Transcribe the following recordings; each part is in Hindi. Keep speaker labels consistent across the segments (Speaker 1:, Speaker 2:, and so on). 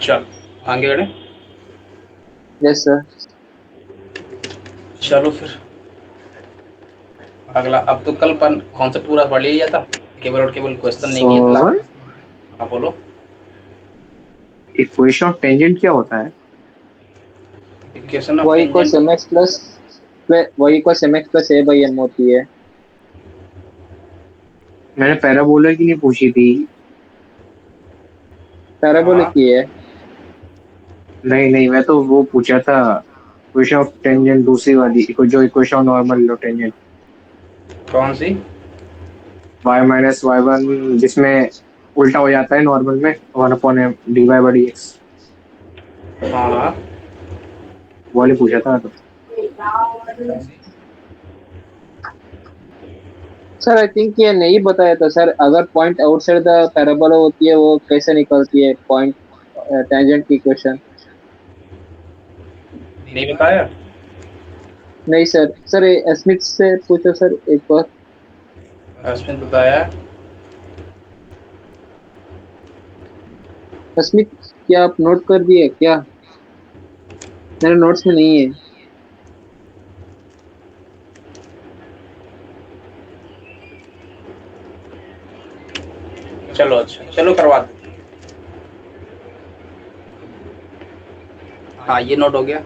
Speaker 1: चल आगे बढ़े।
Speaker 2: Yes sir.
Speaker 1: चलो फिर अगला। अब तो कल पर कॉन्सेप्ट पूरा पढ़ लिया था, केवल और केवल क्वेश्चन नहीं किया था।
Speaker 2: सर
Speaker 1: हाँ बोलो।
Speaker 2: इक्वेशन ऑफ टेंजेंट क्या होता है?
Speaker 1: Equation of
Speaker 2: Y equals
Speaker 1: tangent.
Speaker 2: M x plus Y equals M x plus A by M होती है। मैंने पैराबोला की नहीं पूछी थी। पैराबोलिक
Speaker 1: हाँ
Speaker 2: की है। नहीं नहीं, मैं तो वो पूछा था इक्वेशन ऑफ टेंजेंट, दूसरी वाली जो इक्वेशन ऑफ नॉर्मल टेंजेंट।
Speaker 1: कौन सी?
Speaker 2: वाई माइनस वाई वन, जिसमें उल्टा हो जाता है नॉर्मल में, one upon M D Y by X.
Speaker 1: हाँ हाँ।
Speaker 2: वो वाली पूछा था तो। सर आई थिंक ये नहीं बताया था सर, अगर पॉइंट आउटसाइड द पैराबोला होती है वो कैसे निकलती है पॉइंट टेंजेंट की इक्वेशन।
Speaker 1: नहीं बताया।
Speaker 2: नहीं सर, सर स्मिथ से पूछो सर एक बार।
Speaker 1: उसने बताया।
Speaker 2: स्मिथ, क्या आप नोट कर दिए क्या? मेरे नोट्स में नहीं है।
Speaker 1: चलो अच्छा, चलो करवा दो। हाँ ये नोट हो गया।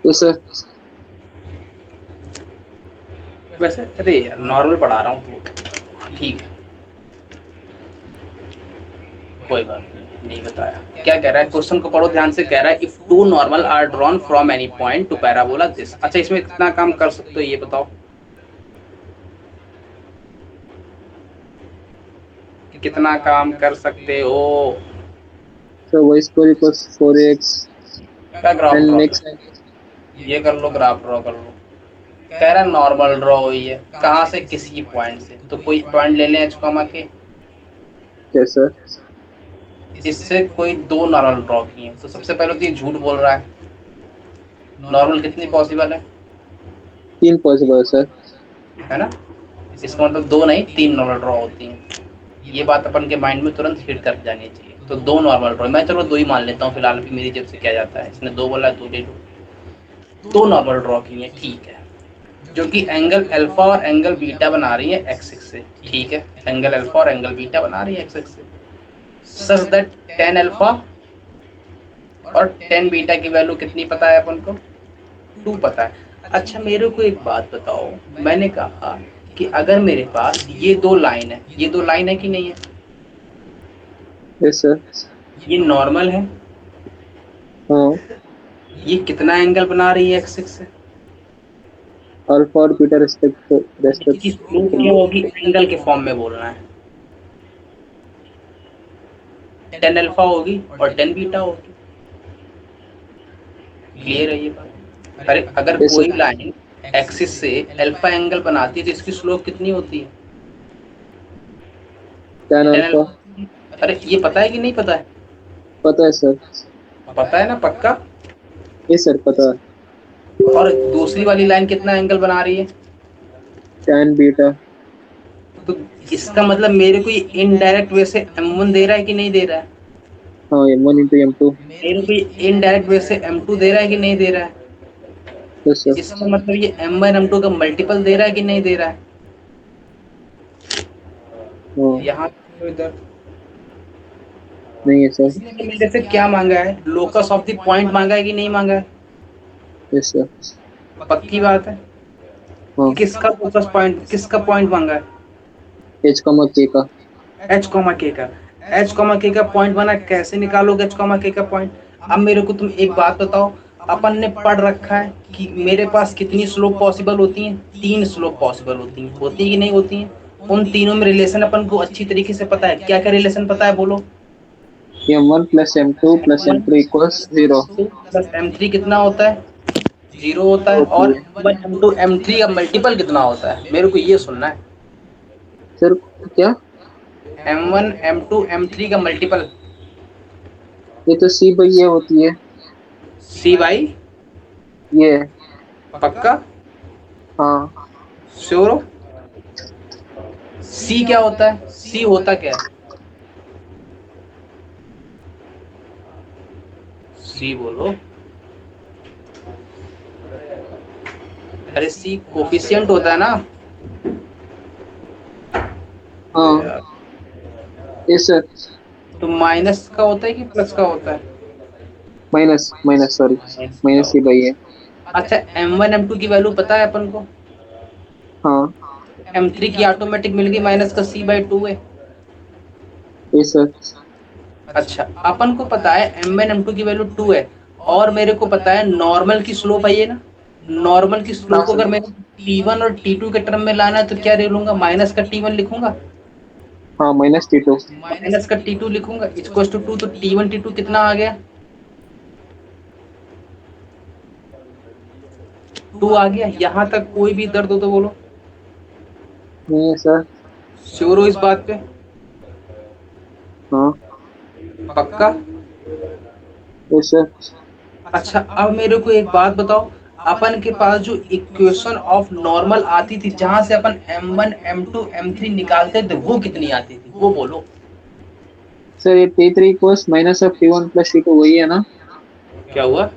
Speaker 2: तो सर
Speaker 1: वैसे अरे यार नॉर्मल पढ़ा रहा हूँ तो ठीक है, कोई बात नहीं। नहीं बताया। क्या कह रहा है, क्वेश्चन को पढ़ो ध्यान से। कह रहा है if two normal are drawn from any point to parabola this. अच्छा इसमें कितना काम कर सकते हो ये बताओ। कितना काम कर सकते हो?
Speaker 2: Sir Y square equals 4x
Speaker 1: क्या ग्राफ
Speaker 2: एंड
Speaker 1: ड्रॉ
Speaker 2: नेक्स्ट।
Speaker 1: कर, ये कर लो, ग्राफ ड्रॉ कर लो। कह रहा है नॉर्मल ड्रॉ हुई है कहाँ से, किसी पॉइंट से, तो कोई पॉइंट ले लें एच कॉमा के।
Speaker 2: Yes sir.
Speaker 1: इससे कोई दो नॉर्मल ड्रॉ किए तो सबसे पहले तो ये झूठ बोल रहा है। नॉर्मल कितनी पॉसिबल है?
Speaker 2: 3 पॉसिबल है सर।
Speaker 1: है ना? इसका मतलब दो नहीं तीन नॉर्मल ड्रॉ होती हैं। ये बात अपन के माइंड में तुरंत हिट कर जानी चाहिए। तो दो नॉर्मल ड्रॉ, मैं चलो दो ही मान लेता हूँ फिलहाल, अभी मेरी जेब से क्या जाता है। इसने दो बोला है, दो ले लो। दो नॉर्मल ड्रॉ की है, ठीक है, जो कि एंगल अल्फा और एंगल बीटा बना रही है एक्स एक्स से। ठीक है, एंगल अल्फा और एंगल बीटा बना रही है एक्स एक्स से, सच दैट टेन अल्फा और टेन बीटा की वैल्यू कितनी पता है अपन को? टू पता है। अच्छा मेरे को एक बात बताओ, मैंने कहा कि अगर मेरे पास ये दो लाइन है, ये दो लाइन है कि नहीं है?
Speaker 2: Yes sir.
Speaker 1: ये नॉर्मल है।
Speaker 2: हाँ।
Speaker 1: ये कितना एंगल बना रही है एक्स एक्स से?
Speaker 2: अल्फा और बीटा रेस्पेक्ट
Speaker 1: इसकी स्लोप क्या
Speaker 2: रेस्पेक्टिवली।
Speaker 1: होगी, एंगल के फॉर्म में बोलना है। टेन अल्फा होगी और टेन बीटा होगी। क्लियर है ये बात? अरे अगर
Speaker 2: यस
Speaker 1: कोई
Speaker 2: सर।
Speaker 1: लाइन एक्सिस से अल्फा एंगल बनाती है तो इसकी स्लोप कितनी होती है?
Speaker 2: tan
Speaker 1: tan
Speaker 2: alpha.
Speaker 1: अल्फा। अरे ये पता है कि नहीं पता है?
Speaker 2: पता है सर।
Speaker 1: पता है ना पक्का?
Speaker 2: यस सर पता है।
Speaker 1: और दूसरी वाली लाइन कितना एंगल बना रही है?
Speaker 2: tan beta.
Speaker 1: तो इसका मतलब मेरे को ये इनडायरेक्ट वे से m1 दे रहा है कि नहीं दे रहा है?
Speaker 2: हाँ m1 इंटू m2।
Speaker 1: मेरे को ये इनडायरेक्ट वे से m2 दे रहा है कि नहीं दे रहा है?
Speaker 2: Yes sir.
Speaker 1: इसका मतलब ये m1 m2 का मल्टीपल दे रहा है कि नहीं दे रहा है?
Speaker 2: हाँ।
Speaker 1: यहाँ इधर
Speaker 2: नहीं है सर।
Speaker 1: इसने मेरे से क्या मांगा है, लोकस ऑफ द पॉइंट मांगा है कि नहीं मांगा है?
Speaker 2: Yes sir.
Speaker 1: पक्की बात है।
Speaker 2: हाँ।
Speaker 1: किसका लोकस पॉइंट, किसका पॉइंट मांगा है?
Speaker 2: h कॉमा k का।
Speaker 1: एच कॉमा के का। एच कॉमा के का पॉइंट बना, कैसे निकालोगे एच कॉमा के का पॉइंट? अब मेरे को तुम एक बात बताओ, अपन ने पढ़ रखा है कि मेरे पास कितनी स्लोप पॉसिबल होती हैं, तीन स्लोप पॉसिबल होती है कि नहीं होती हैं? उन तीनों में रिलेशन अपन को अच्छी तरीके से पता है। क्या क्या रिलेशन पता है बोलो?
Speaker 2: m1 plus m2 plus m3 equals 0
Speaker 1: plus M three कितना होता है? जीरो होता है।
Speaker 2: होती
Speaker 1: और
Speaker 2: है।
Speaker 1: M1 M2 M3 का मल्टीपल कितना होता है, मेरे को ये सुनना है।
Speaker 2: सर क्या?
Speaker 1: M1 M2 M3 का मल्टीपल।
Speaker 2: ये तो c बाई ये होती है।
Speaker 1: सी बाई।
Speaker 2: ये।
Speaker 1: पक्का?
Speaker 2: हाँ।
Speaker 1: श्योर हो? सी क्या होता है, सी होता क्या है? सी बोलो। अरे सी कोफिशिएंट होता है ना। अरे
Speaker 2: हाँ
Speaker 1: यार,
Speaker 2: यस सर।
Speaker 1: तो माइनस का होता है कि प्लस का होता है?
Speaker 2: माइनस माइनस सॉरी,
Speaker 1: माइनस का
Speaker 2: माइनस सी
Speaker 1: होता
Speaker 2: बाई ए।
Speaker 1: है। अच्छा, M1 M2 की वैल्यू पता है अपन को?
Speaker 2: हाँ
Speaker 1: M3 की ऑटोमेटिक मिल गई, माइनस का C/2 है।
Speaker 2: Yes sir.
Speaker 1: अच्छा, अपन को पता है M1 M2 की वैल्यू 2 है, और मेरे को पता है नॉर्मल की स्लोप है ये ना। नॉर्मल की
Speaker 2: हाँ
Speaker 1: स्लोप को
Speaker 2: सर।
Speaker 1: अगर मेरे T1 और T2 के टर्म में लाना है तो क्या ले लूंगा? माइनस का T1 लिखूंगा,
Speaker 2: हाँ -T2।
Speaker 1: माइनस का T2 लिखूंगा, इक्वल टू 2, तो T1 T2 कितना आ गया? 2 आ गया। यहाँ तक कोई भी दर्द हो तो बोलो।
Speaker 2: नहीं है सर।
Speaker 1: श्योर हो इस बात पे?
Speaker 2: हाँ
Speaker 1: पक्का?
Speaker 2: Yes sir.
Speaker 1: अच्छा, अब मेरे को एक बात बताओ, अपन के पास जो इक्वेशन ऑफ नॉर्मल आती थी, जहां से अपन M1 M2 M3 निकालते थे, वो कितनी आती थी वो बोलो।
Speaker 2: सर ये T3 equals minus of T1 plus T2 वही है ना?
Speaker 1: क्या हुआ?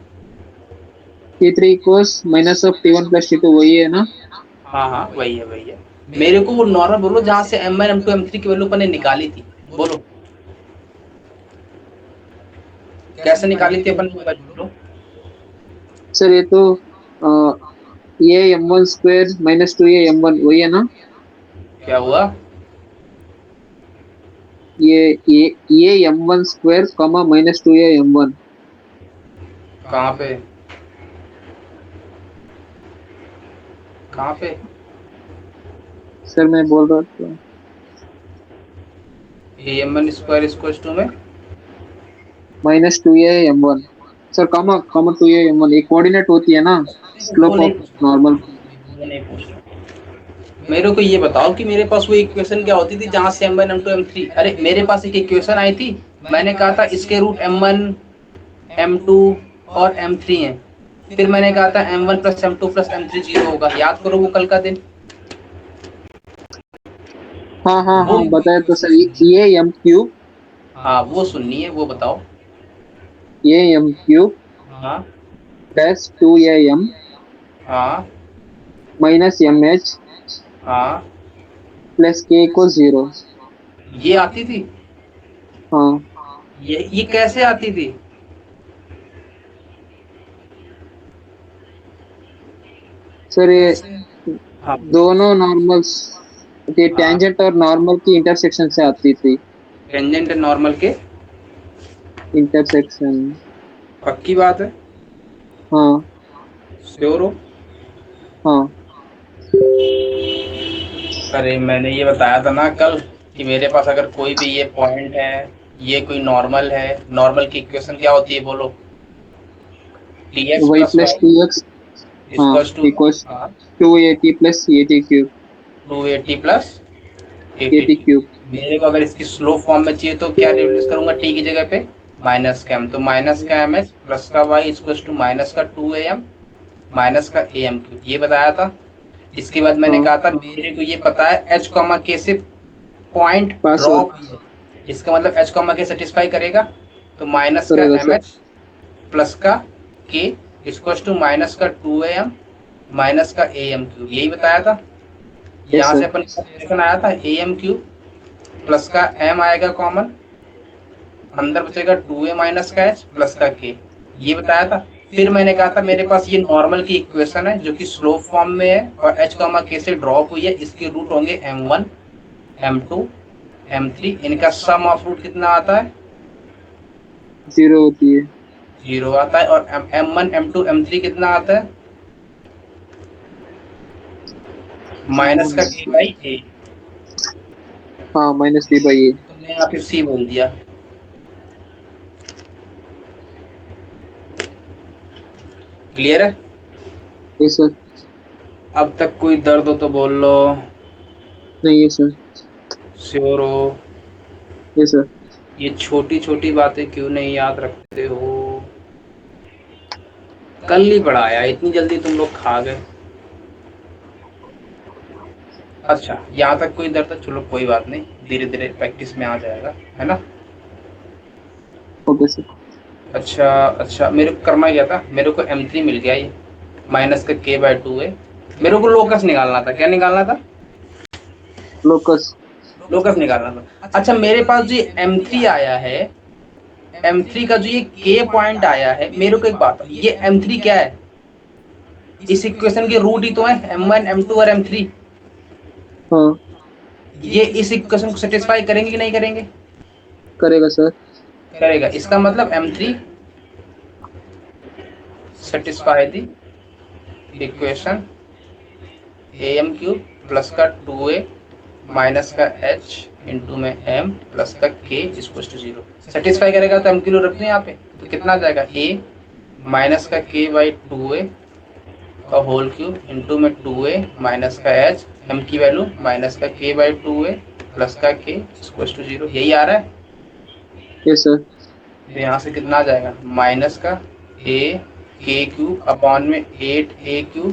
Speaker 2: T3 equals minus of T1 plus T2 वही है ना?
Speaker 1: हाँ हाँ, वही है वही है। मेरे को वो नॉर्मल बोलो जहां से M1 M2 M3 की वैल्यू अपन ने निकाली थी, बोलो कैसे निकाली थी अपन ने, बोलो।
Speaker 2: सर ये तो ये M1 स्क्वायर माइनस 2 ये M1 वही है ना?
Speaker 1: क्या हुआ?
Speaker 2: ये M1 स्क्वायर कॉमा -2 ये M1।
Speaker 1: कहाँ पे? कहाँ पे?
Speaker 2: सर मैं बोल रहा था
Speaker 1: M1 स्क्वायर इक्वल टू में
Speaker 2: -2 ये M1। सर कॉमा कॉमा 2 ये M1 एक कोऑर्डिनेट होती है ना,
Speaker 1: वो
Speaker 2: स्लोप
Speaker 1: नहीं
Speaker 2: ऑफ
Speaker 1: पूछ रहा,
Speaker 2: नॉर्मल।
Speaker 1: वो नहीं पूछ रहा। मेरे को ये बताओ कि मेरे पास वो इक्वेशन क्या होती थी जहां से M1 M2 M3, अरे मेरे पास एक इक्वेशन आई थी, मैंने कहा था इसके रूट M1 M2 और M3 हैं। फिर मैंने कहा था M1 plus M2 plus M3 0 होगा, याद करो वो कल का दिन।
Speaker 2: हाँ हाँ
Speaker 1: वो
Speaker 2: हाँ बताया तो
Speaker 1: इक्वेशन
Speaker 2: सर।
Speaker 1: सुननी है।
Speaker 2: ये M3
Speaker 1: हाँ वो सुननी है, वो बताओ।
Speaker 2: ये M3
Speaker 1: हाँ
Speaker 2: प्लस 2 ये M
Speaker 1: हाँ
Speaker 2: माइनस MH
Speaker 1: हाँ,
Speaker 2: प्लस K इक्वल 0।
Speaker 1: ये आती थी।
Speaker 2: हाँ
Speaker 1: ये कैसे आती थी?
Speaker 2: सर ये
Speaker 1: हाँ,
Speaker 2: दोनों नॉर्मल्स ये
Speaker 1: हाँ,
Speaker 2: टेंजेंट और नॉर्मल की इंटरसेक्शन से आती थी।
Speaker 1: टेंजेंट नॉर्मल के।
Speaker 2: इंटरसेक्शन।
Speaker 1: पक्की बात है?
Speaker 2: हाँ
Speaker 1: श्योर हो?
Speaker 2: हाँ
Speaker 1: अरे मैंने ये बताया था ना कल कि मेरे पास अगर कोई भी ये पॉइंट है, ये कोई नॉर्मल है, नॉर्मल की इक्वेशन क्या होती है बोलो? टी एक्स
Speaker 2: वही
Speaker 1: प्लस
Speaker 2: प्लस
Speaker 1: वाई
Speaker 2: 2x। हाँ
Speaker 1: equals two
Speaker 2: equals 280 plus 80 cube.
Speaker 1: 280 plus 80
Speaker 2: 80 cube.
Speaker 1: मेरे को अगर इसकी स्लो फॉर्म में चाहिए तो क्या रिप्लेस करूंगा टी की जगह पे? माइनस का एम, तो माइनस का एम एच प्लस का वाई इक्वल्स टू माइनस का 2am माइनस का am क्यूब, ये बताया था। इसके बाद मैंने
Speaker 2: हाँ
Speaker 1: कहा था मेरे को ये पता है एच कॉमा के से पॉइंट
Speaker 2: पास हो
Speaker 1: ड्रॉप, इसका मतलब एच कॉमा के सेटिस्फाई करेगा, तो माइनस का
Speaker 2: करेगा
Speaker 1: एम
Speaker 2: सर।
Speaker 1: एच प्लस का के इक्वल्स टू माइनस का 2am माइनस का am क्यूब, यही बताया था।
Speaker 2: यस
Speaker 1: यहाँ से
Speaker 2: सर।
Speaker 1: अपन इक्वेशन आया था am क्यूब प्लस का m आएगा कॉमन, अंदर बचेगा 2a माइनस का h प्लस का k, ये बताया था। फिर मैंने कहा था मेरे पास ये नॉर्मल की इक्वेशन है जो कि स्लोप फॉर्म में है और h कॉमा k से ड्रॉप हुई है, इसके रूट होंगे m1 m2 m3, इनका सम ऑफ रूट कितना आता है?
Speaker 2: 0 होती है।
Speaker 1: 0 आता है। और m1 m2 m3 कितना आता है? माइनस का k बाई a।
Speaker 2: हाँ -B/A।
Speaker 1: तुमने यहाँ पे c बोल दिया। क्लियर है?
Speaker 2: Yes sir.
Speaker 1: अब तक कोई दर्द हो तो बोल लो।
Speaker 2: नहीं है सर।
Speaker 1: श्योर हो?
Speaker 2: Yes sir.
Speaker 1: ये छोटी छोटी बातें क्यों नहीं याद रखते हो? कल ही पढ़ाया, इतनी जल्दी तुम लोग खा गए। अच्छा, यहाँ तक कोई दर्द है, चलो कोई बात नहीं, धीरे धीरे प्रैक्टिस में आ जाएगा, है ना?
Speaker 2: Okay sir.
Speaker 1: अच्छा अच्छा, मेरे को करना क्या था, मेरे को M3 मिल गया, ये माइनस का k/2 है। मेरे को लोकस निकालना था, क्या निकालना था?
Speaker 2: लोकस।
Speaker 1: लोकस निकालना था। अच्छा, मेरे पास जो M3 आया है, M3 का जो ये k पॉइंट आया है, मेरे को एक बात, ये M3 क्या है? इस इक्वेशन के रूट ही तो है M1 M2 और M3।
Speaker 2: हाँ
Speaker 1: ये इस इक्वेशन को सेटिस्फाई करेंगे कि नहीं करेंगे?
Speaker 2: करेगा सर।
Speaker 1: करेगा। इसका मतलब M3 satisfy the equation AM³ plus का 2A माइनस का H इंटू में M प्लस का K इक्वल टू 0 सेटिस्फाई करेगा। तो M किलो रख दें यहाँ पे, तो कितना आ जाएगा? A माइनस का k/2A का होल क्यूब इंटू में 2A माइनस का H, M की वैल्यू माइनस का k/2A प्लस का K इक्वल टू 0। यही आ रहा है।
Speaker 2: Yes sir.
Speaker 1: तो यहाँ से कितना आ जाएगा? माइनस का k³ अपॉन में 8A³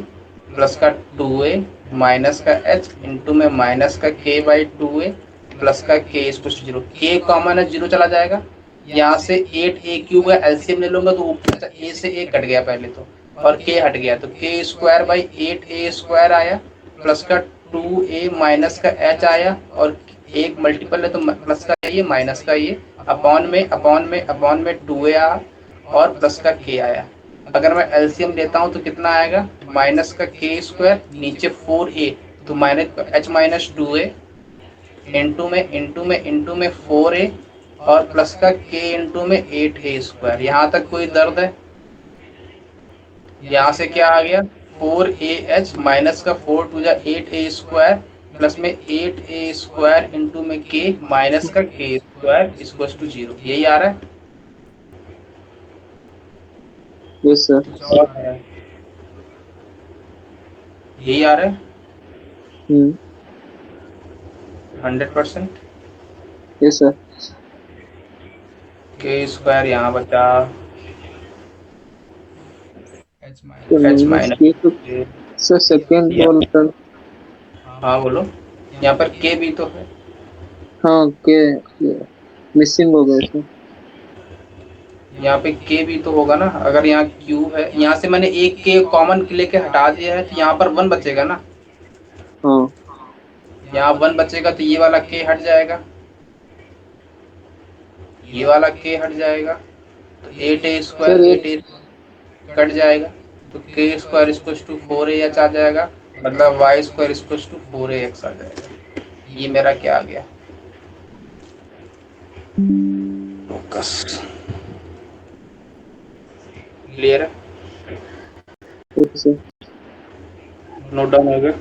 Speaker 1: प्लस का 2A माइनस का H इंटू में माइनस का k/2A प्लस का K equal to 0। K common है, 0 चला जाएगा। यहाँ से 8A³ का एलसीएम ले लूंगा तो अच्छा, A से A कट गया पहले तो, और K हट गया, तो k² 8A² आया प्लस का 2A माइनस का H आया, और एक मल्टीपल है तो प्लस का ये माइनस का ये, अपॉन में 2A और प्लस का K आया। अगर मैं एलसीएम लेता हूँ तो कितना आएगा? माइनस का k² नीचे 4A, तो माइनस H-2A इंटू में 4A और प्लस का K इंटू में 8A²। यहाँ तक कोई दर्द है? यहाँ से क्या आ गया? 4AH माइनस का 4 टू जा 8A² प्लस में 8A² इंटू में K माइनस का K² इक्वल टू 0। यही आ रहा है।
Speaker 2: Yes sir.
Speaker 1: कुछ और आ रहा है? यही आ रहा है
Speaker 2: हम्म।
Speaker 1: 100%।
Speaker 2: Yes sir.
Speaker 1: K² यहाँ बचा,
Speaker 2: तो
Speaker 1: H
Speaker 2: माइनस
Speaker 1: माइनस
Speaker 2: के तो सर सेकेंड
Speaker 1: या,
Speaker 2: वाला टर्म।
Speaker 1: हाँ बोलो। यहाँ पर K भी तो है।
Speaker 2: हाँ के मिसिंग हो गए सर।
Speaker 1: यहाँ पे K भी तो होगा ना। अगर यहाँ Q है, यहाँ से मैंने एक K कॉमन लेके हटा दिया है, तो यहाँ पर 1 बचेगा ना।
Speaker 2: हाँ
Speaker 1: यहाँ 1 बचेगा तो ये वाला K हट जाएगा, ये वाला K हट जाएगा, तो 8A²
Speaker 2: सर एक
Speaker 1: 8A कट जाएगा, तो K² इक्वल टू 4AH आ जाएगा, मतलब Y² इक्वल टू 4AX आ जाएगा। ये मेरा क्या आ गया? फोकस। क्लियर है?
Speaker 2: Okay sir.
Speaker 1: नोट डाउन हो गया?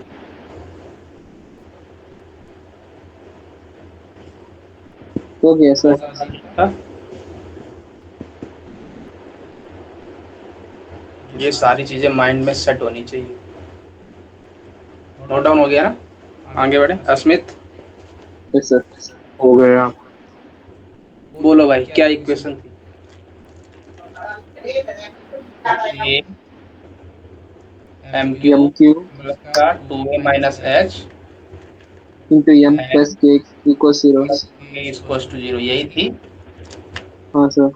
Speaker 2: हो गया सर।
Speaker 1: हाँ? ये सारी चीजें माइंड में सेट होनी चाहिए। नोट डाउन हो गया ना? आगे बढ़े अस्मित।
Speaker 2: Yes sir.
Speaker 3: हो गया।
Speaker 1: बोलो भाई, क्या इक्वेशन थी? ए M³
Speaker 2: एम क्यू
Speaker 1: प्लस का 2A minus H
Speaker 2: into M plus के इक्वल 0।
Speaker 1: इक्वल टू 0, यही थी।
Speaker 2: हाँ सर।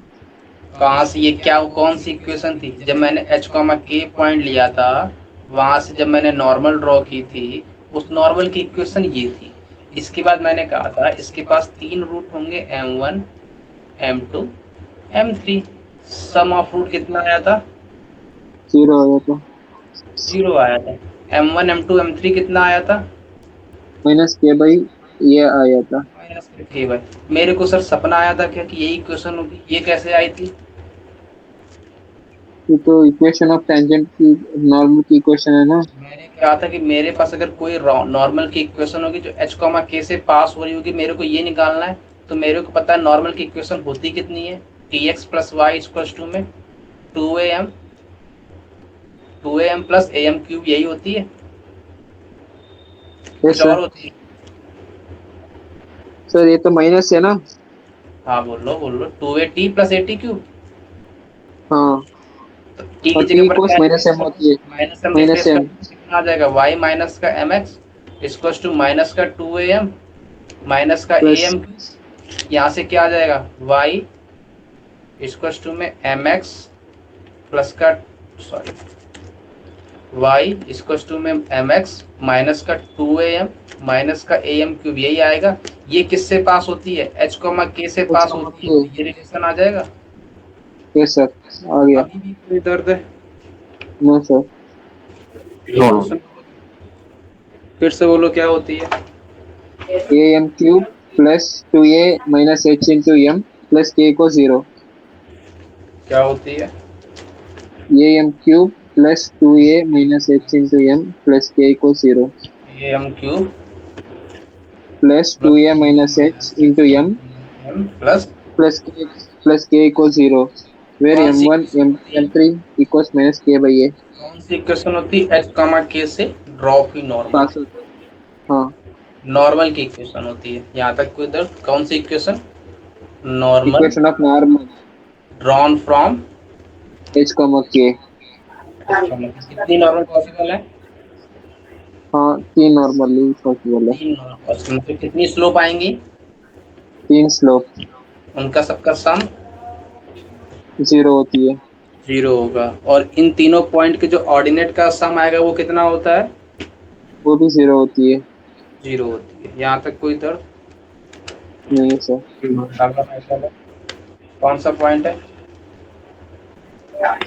Speaker 1: कहाँ से ये क्या, कौन सी इक्वेशन थी? जब मैंने H, K पॉइंट लिया था, वहां से जब मैंने नॉर्मल ड्रॉ की थी, उस नॉर्मल की इक्वेशन ये थी। इसके बाद मैंने कहा था इसके पास 3 रूट होंगे, M1 M2 M3। Some of root कितना आया था?
Speaker 2: 0 आया था।
Speaker 1: 0 आया था। M1 M2 M3 कितना आया था?
Speaker 2: माइनस के बाई ये आया था।
Speaker 1: ठीक है। मेरे को सर सपना आया था क्या कि यही इक्वेशन होगी? ये कैसे आई थी?
Speaker 2: ये तो इक्वेशन ऑफ टेंजेंट की नॉर्मल की इक्वेशन है ना।
Speaker 1: मैंने कहा था कि मेरे पास अगर कोई नॉर्मल की इक्वेशन होगी जो H, K से पास हो रही होगी, मेरे को ये निकालना है। तो मेरे को पता है नॉर्मल की इक्वेशन होती कितनी है? Tx plus Y equal to में 2am प्लस AM³ यही होती है,
Speaker 2: यस
Speaker 1: कुछ और
Speaker 2: सर।
Speaker 1: होती है?
Speaker 2: सर ये तो माइनस है ना।
Speaker 1: हाँ बोलो 2AT प्लस AT³।
Speaker 2: हाँ
Speaker 1: तो टी की
Speaker 2: और
Speaker 1: जगह
Speaker 2: टी
Speaker 1: पर
Speaker 2: कोस
Speaker 1: क्या
Speaker 2: माइनस एम होती है।
Speaker 1: माइनस एम लिख ले,
Speaker 2: माइनस
Speaker 1: इसका
Speaker 2: एम।
Speaker 1: कितना आ जाएगा? y माइनस का mx इक्वल टू माइनस का 2am माइनस का
Speaker 2: प्लस
Speaker 1: am। यहाँ से क्या आ जाएगा? y इक्वल्स टू में mx प्लस का सॉरी y इक्वल्स टू में mx माइनस का 2am माइनस का am क्यूब, यही आएगा। ये किससे पास होती है, h k से पास होती है, तो ये रिलेशन आ जाएगा।
Speaker 2: यस सर, आ गया।
Speaker 1: अभी भी कोई दर्द है?
Speaker 2: No sir.
Speaker 1: फिर से बोलो क्या होती है।
Speaker 2: am cube plus 2a minus h into m plus k को 0।
Speaker 1: क्या होती है?
Speaker 2: am cube plus 2a minus h into m plus k को 0
Speaker 1: am cube
Speaker 2: plus 2a minus h into m
Speaker 1: plus
Speaker 2: plus k को 0 वेर
Speaker 1: कौन सी
Speaker 2: m1 m2 m3 equals minus k by a।
Speaker 1: कौन सी इक्वेशन होती है, h k से ड्रॉप ही नॉर्मल,
Speaker 2: पास होता है। हाँ,
Speaker 1: नॉर्मल की इक्वेशन होती है। यहाँ तक कोई दर्द? कौन सी equation? Normal
Speaker 2: equation of normal
Speaker 1: drawn from
Speaker 2: h k।
Speaker 1: कितनी नॉर्मल पॉसिबल है?
Speaker 2: हाँ, 3 नॉर्मली पॉसिबल है।
Speaker 1: 3 नॉर्मल पॉसिबल। तो कितनी स्लोप आएंगी?
Speaker 2: 3 स्लोप
Speaker 1: उनका सबका सम
Speaker 2: 0 होती है।
Speaker 1: 0 होगा। और इन तीनों पॉइंट के जो ऑर्डिनेट का सम आएगा वो कितना होता है?
Speaker 2: वो भी 0 होती है।
Speaker 1: 0 होती है। यहाँ तक कोई दर्द?
Speaker 2: नहीं सर।
Speaker 1: अगला फैसला कौन सा पॉइंट है?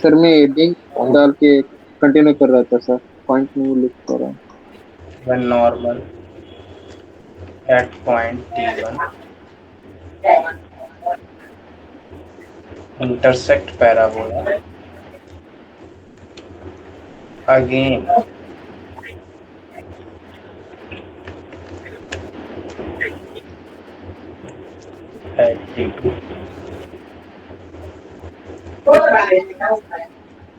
Speaker 2: सर मैं हेडिंग डाल के कंटिन्यू कर रहा था सर, पॉइंट नहीं लिख पा रहा हूँ।
Speaker 1: when normal at point T1 intersect parabola again at T2,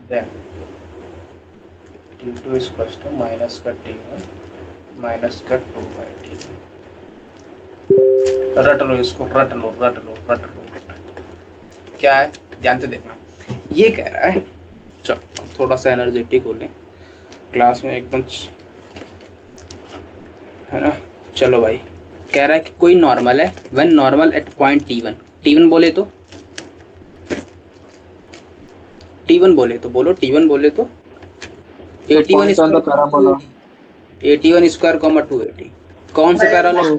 Speaker 1: then T2 is equals to minus का T1 माइनस का 2/T1। रट लो इसको, रट लो रट लो रट लो। क्या है ध्यान से देखना। ये कह रहा है, चलो थोड़ा सा एनर्जेटिक हो लें, क्लास में एकदम है ना। चलो भाई, कह रहा है कि कोई नॉर्मल है when normal at point T1। T1 बोले तो T1 बोले तो बोलो, T1 बोले तो 81 स्क्वायर 81 स्क्वायर कॉमा 280। कौन से पैराबोला,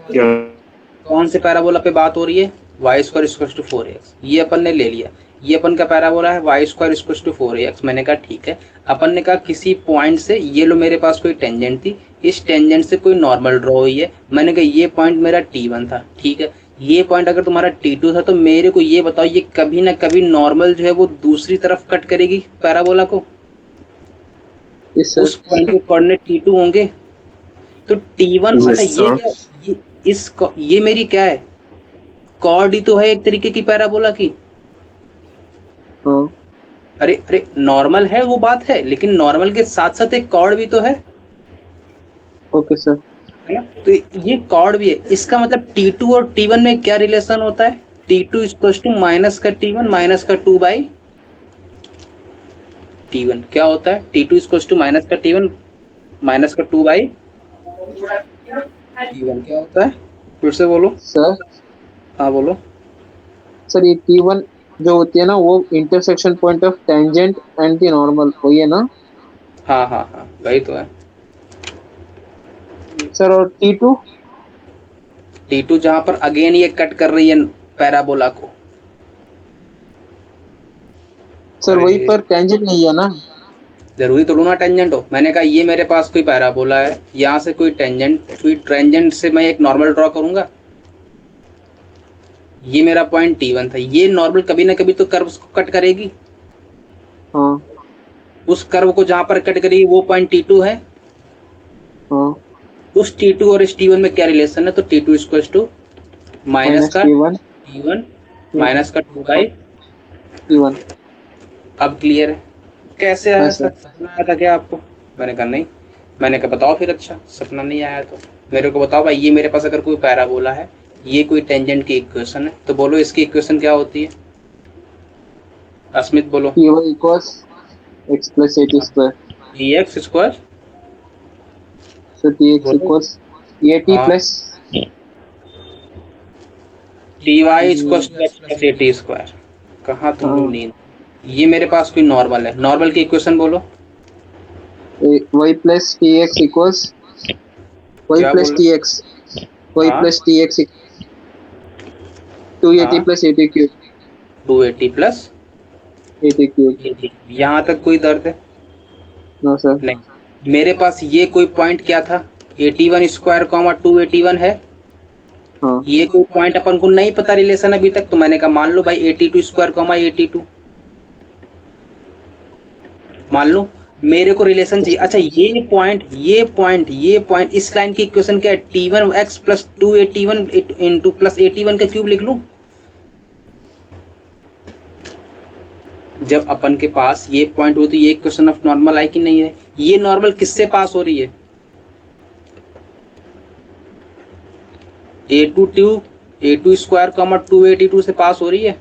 Speaker 1: कौन से पैराबोला पे बात हो रही है? Y square equals to 4ax। ये अपन ने ले लिया, ये अपन का पैराबोला है Y square equals to 4ax। मैंने कहा ठीक है। अपन ने कहा किसी पॉइंट से, ये लो मेरे पास कोई टेंजेंट थी, इस टेंजेंट से कोई नॉर्मल ड्रॉ हुई है। मैंने कहा ये पॉइंट मेरा T1 था, ठीक है। ये पॉइंट अगर तुम्हारा T2 था तो मेरे को ये बताओ, ये कभी ना कभी नॉर्मल जो है वो दूसरी तरफ कट करेगी पैराबोला को, उस पॉइंट के कोऑर्डिनेट T2 होंगे। तो T1 अच्छा ये क्या, ये मेरी क्या है, कॉर्ड ही तो है एक तरीके की पैराबोला की। अरे अरे नॉर्मल है वो बात है, लेकिन नॉर्मल के साथ साथ एक कॉर्ड भी तो है।
Speaker 2: Okay sir.
Speaker 1: है ना, तो ये कॉर्ड भी है। इसका मतलब T2 और T1 में क्या रिलेशन होता है? T2 इक्वल्स टू माइनस का T1 माइनस का 2/T1। क्या होता है? T2 इक्वल्स टू माइनस का T1 माइनस का 2/T1 क्या होता है? फिर से बोलो
Speaker 2: सर।
Speaker 1: हाँ बोलो
Speaker 2: सर ये T1 जो होती है ना, वो intersection point of tangent and the normal, वही है ना?
Speaker 1: हाँ हाँ हाँ वही तो है
Speaker 2: सर। और
Speaker 1: T2 जहां पर अगेन ये कट कर रही है पैराबोला को।
Speaker 2: सर वही पर टेंजेंट नहीं है ना?
Speaker 1: जरूरी तो ना टेंजेंट हो। मैंने कहा ये मेरे पास कोई पैराबोला है, यहाँ से कोई टेंजेंट से मैं एक नॉर्मल ड्रॉ करूंगा। ये मेरा पॉइंट T1 था, ये नॉर्मल कभी ना कभी तो कर्व को कट करेगी।
Speaker 2: हाँ।
Speaker 1: उस कर्व को जहां पर कट करेगी वो पॉइंट T2 है।
Speaker 2: हाँ।
Speaker 1: उस T2 और इस T1 में क्या रिलेशन है? तो T2 इक्वल्स टू माइनस का T1 माइनस का 2/T1। अब क्लियर है? कैसे आया? सपना आया था क्या आपको? मैंने कहा नहीं। मैंने कहा बताओ फिर। अच्छा सपना नहीं आया तो मेरे को बताओ भाई, ये मेरे पास अगर कोई पैराबोला है, ये कोई टेंजेंट की इक्वेशन है, तो बोलो इसकी इक्वेशन क्या होती है? अस्मित बोलो।
Speaker 2: T1 equals x plus 80 square.
Speaker 1: dx square
Speaker 2: so tx equals 80 plus
Speaker 1: dy equals x plus 80 square. कहाँ तुम लोग
Speaker 2: हाँ,
Speaker 1: नींद। ये मेरे पास कोई नॉर्मल है, नॉर्मल की इक्वेशन बोलो।
Speaker 2: Y plus t x equals y
Speaker 1: क्या
Speaker 2: प्लस
Speaker 1: बोल
Speaker 2: टी
Speaker 1: रहे
Speaker 2: एक्स वाई
Speaker 1: हो? हाँ
Speaker 2: प्लस टी एक्स 280
Speaker 1: हाँ,
Speaker 2: प्लस 80 क्यूब
Speaker 1: 280 प्लस
Speaker 2: 80 क्यूब।
Speaker 1: 80, यहाँ तक कोई दर्द है?
Speaker 2: No sir.
Speaker 1: नहीं। मेरे पास ये कोई पॉइंट क्या था, 81 स्क्वायर कॉमा 281 है।
Speaker 2: हाँ
Speaker 1: ये कोई पॉइंट अपन को नहीं पता रिलेशन अभी तक, तो मैंने कहा मान लो भाई 82 स्क्वायर कॉमा 82 मान लो। मेरे को रिलेशन चाहिए। अच्छा, ये पॉइंट इस लाइन की इक्वेशन क्या है, T1x प्लस 281 इंटू प्लस 81 का क्यूब लिख लूं। जब अपन के पास ये पॉइंट हो तो ये इक्वेशन ऑफ नॉर्मल आई कि नहीं है। ये नॉर्मल किससे पास हो रही है, ए टू स्क्वायर कॉमा 282 से पास हो रही है।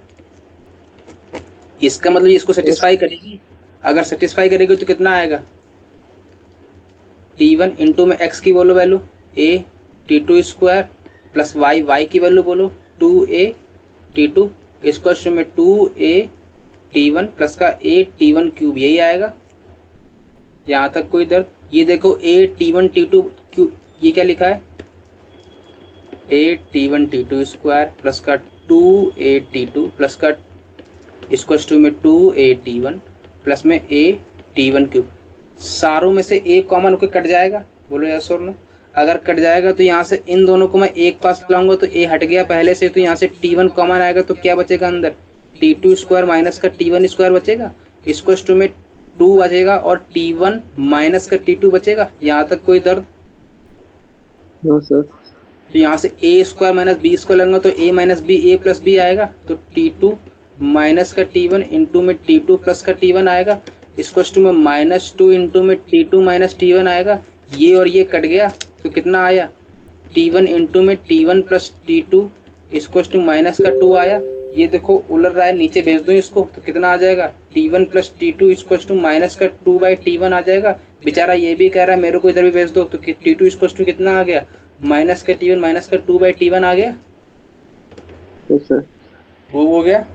Speaker 1: इसका मतलब इसको
Speaker 2: यस।
Speaker 1: सेटिस्फाई करेगी। अगर सेटिस्फाई करेगी तो कितना आएगा, T1 इंटू में x की बोलो value a T2 square plus y की वैल्यू बोलो 2a T2 स्क्वायर में 2a T1 प्लस का a T1 क्यूब, यही आएगा। यहाँ तक कोई दर्द। ये देखो a T1 T2 क्यूब, ये क्या लिखा है, a T1 T2 square plus का 2a T2 प्लस का स्क्वायर में 2a T1 प्लस में a T1 क्यूब। सारों में से एक कॉमन होकर कट जाएगा, बोलो यस और नो। अगर कट जाएगा तो यहाँ से इन दोनों को मैं एक पास लाऊंगा तो ए हट गया पहले से, तो यहाँ से T1 कॉमन आएगा तो क्या बचेगा अंदर, T2 स्क्वायर माइनस का T1 स्क्वायर बचेगा, स्क्वायर में 2 बचेगा और T1 माइनस का T2 बचेगा। यहाँ तक कोई दर्द।
Speaker 2: No sir.
Speaker 1: तो यहाँ से a square minus b square लगेगा तो a minus b a plus b आएगा, तो T2 माइनस का T1 इंटू में T2 प्लस का T1 आएगा, इसको में -2 इंटू में T2 माइनस T1 आएगा। ये और ये कट गया तो कितना आया, T1 इंटू में T1 प्लस T2 इसको माइनस का 2 आया। ये देखो उलट रहा है, नीचे भेज दो इसको तो कितना आ जाएगा, T1 प्लस T2 इसको माइनस का 2/T1 आ जाएगा। बेचारा ये भी कह रहा है मेरे को इधर भी भेज दो, तो T2 इसको कितना आ गया, माइनस का T1 माइनस का 2/T1 आ गया।
Speaker 2: Yes sir.
Speaker 1: वो हो गया।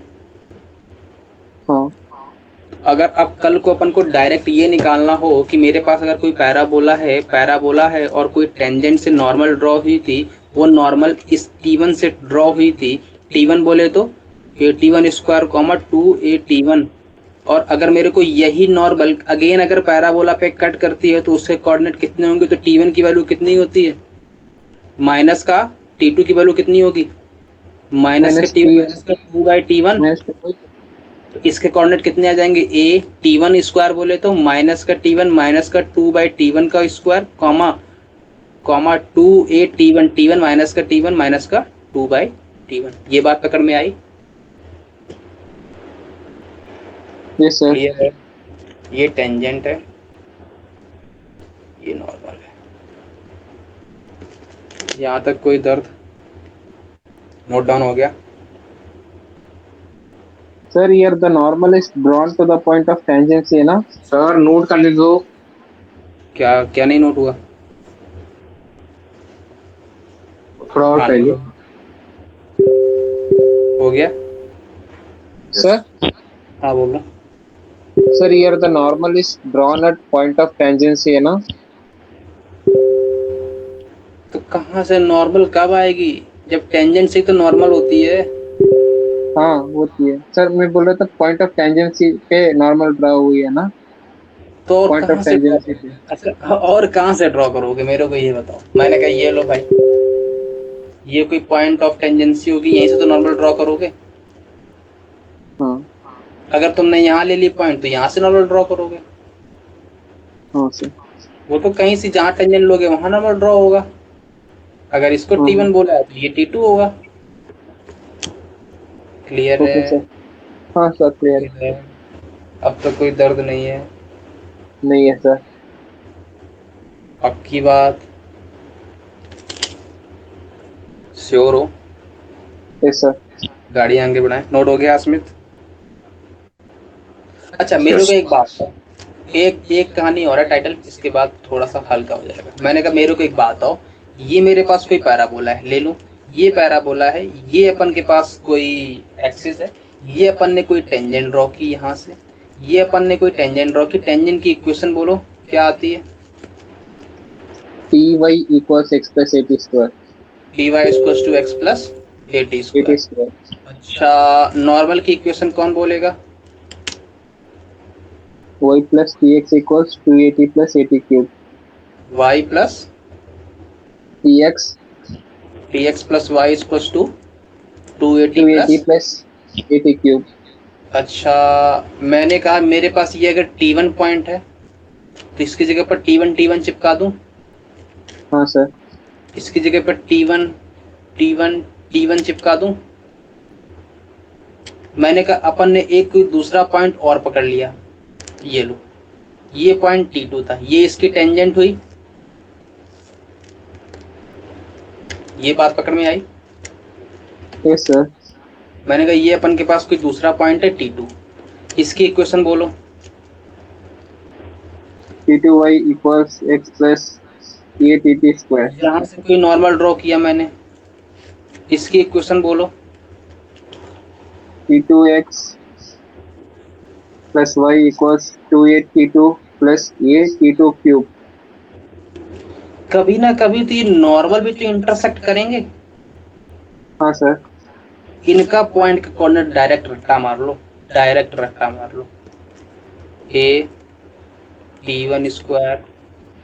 Speaker 2: हाँ
Speaker 1: अगर अब कल को अपन को डायरेक्ट ये निकालना हो कि मेरे पास अगर कोई पैराबोला है और कोई टेंजेंट से नॉर्मल ड्रॉ हुई थी, वो नॉर्मल इस T1 से ड्रॉ हुई थी, T1 बोले तो T1 square comma 2a T1, और अगर मेरे को यही नॉर्मल अगेन अगर पैराबोला पे कट करती है तो उसके कोऑर्डिनेट कितने होंगे, तो T1 की वैल्यू कितनी होती है, माइनस का T2 की वैल्यू कितनी होगी, माइनस का T1 माइनस का 2/T1। तो इसके कोऑर्डिनेट कितने आ जाएंगे, ए T1 स्क्वायर बोले तो माइनस का T1 माइनस का 2/T1 का square comma comma 2a T1 minus का T1 माइनस का 2/T1। ये बात पकड़ में आई,
Speaker 2: यस सर।
Speaker 1: क्लियर है। ये टेंजेंट है, ये नॉर्मल है। यहाँ तक कोई दर्द, नोट डाउन हो गया।
Speaker 2: Sir here the normal is drawn to the point of tangency है ना।
Speaker 3: सर नोट कर लीजिए।
Speaker 1: क्या क्या नहीं नोट हुआ,
Speaker 3: थोड़ा और
Speaker 1: हाँ
Speaker 3: कहिए।
Speaker 1: हो गया।
Speaker 2: सर
Speaker 1: हाँ बोलो।
Speaker 2: Sir here the normal is drawn at point of tangency है ना।
Speaker 1: तो कहाँ से नॉर्मल कब आएगी, जब टेंजेंट से तो नॉर्मल होती है।
Speaker 2: हाँ होती है सर, मैं बोल रहा था पॉइंट ऑफ टेंजेंसी पे नॉर्मल ड्रा हुई है ना।
Speaker 1: तो और
Speaker 2: पॉइंट
Speaker 1: कहाँ
Speaker 2: ऑफ
Speaker 1: से ड्रॉ
Speaker 2: टेंजेंसी पे।
Speaker 1: अच्छा, और कहाँ से ड्रॉ करोगे मेरे को ये बताओ। मैंने कहा ये लो भाई, ये कोई पॉइंट ऑफ टेंजेंसी होगी, यहीं से तो नॉर्मल ड्रॉ करोगे।
Speaker 2: हाँ
Speaker 1: अगर तुमने यहाँ ले ली पॉइंट तो यहाँ से नॉर्मल ड्रॉ करोगे।
Speaker 2: हाँ सर।
Speaker 1: वो तो कहीं से जहाँ टेंजेंट लोगे वहां नॉर्मल ड्रॉ होगा। अगर इसको
Speaker 2: हाँ
Speaker 1: T1 बोला है तो ये T2 होगा। क्लियर
Speaker 2: ओके
Speaker 1: है।
Speaker 2: सर। हाँ सर क्लियर।
Speaker 1: है। अब तो कोई दर्द नहीं है।
Speaker 2: नहीं है सर।
Speaker 1: पक्की बात, श्योर हो।
Speaker 2: Yes sir.
Speaker 1: गाड़ी आगे बढ़ाएं। नोट हो गया स्मिथ। अच्छा मेरे को एक बात है, एक कहानी और है टाइटल, इसके बाद थोड़ा सा हल्का हो जाएगा। मैंने कहा मेरे को एक बात हो, ये मेरे पास कोई पैराबोला है, ले लूं। ये पैराबोला है, ये अपन के पास कोई एक्सिस है, ये अपन ने कोई टेंजेंट ड्रॉ की यहाँ से, ये अपन ने कोई टेंजेंट ड्रॉ की, टेंजेंट की इक्वेशन बोलो क्या आती है?
Speaker 2: T y equals x plus a t square,
Speaker 1: t y equals to x plus a t
Speaker 2: a t
Speaker 1: square.
Speaker 2: Square,
Speaker 1: अच्छा, नॉर्मल की इक्वेशन कौन बोलेगा?
Speaker 2: Y plus t x equals two a t plus a t cube,
Speaker 1: y plus
Speaker 2: t x
Speaker 1: t x plus Y equals to two a t
Speaker 2: two a t
Speaker 1: plus.
Speaker 2: Plus a t cube.
Speaker 1: अच्छा, मैंने कहा मेरे पास ये अगर T1 पॉइंट है तो इसकी जगह पर T1 चिपका दूं,
Speaker 2: हाँ सर।
Speaker 1: इसकी जगह पर T1 चिपका दूं। मैंने कहा अपन ने एक कोई दूसरा पॉइंट और पकड़ लिया, ये लो, ये पॉइंट T2 था, ये इसकी टेंजेंट हुई। ये बात पकड़ में आई?
Speaker 2: Yes sir.
Speaker 1: मैंने कहा ये अपन के पास कोई दूसरा पॉइंट है T2, इसकी इक्वेशन बोलो।
Speaker 2: T two y equals x plus at a t square,
Speaker 1: यहाँ से कोई नॉर्मल ड्रॉ किया मैंने, इसकी इक्वेशन बोलो।
Speaker 2: T two x plus Y equals two at t two plus a t two cube.
Speaker 1: कभी ना कभी तो ये नॉर्मल भी तो इंटरसेक्ट करेंगे।
Speaker 2: हाँ सर।
Speaker 1: इनका पॉइंट का कॉर्नर डायरेक्ट रट्टा मार लो, डायरेक्ट रट्टा मार लो। ए T1 square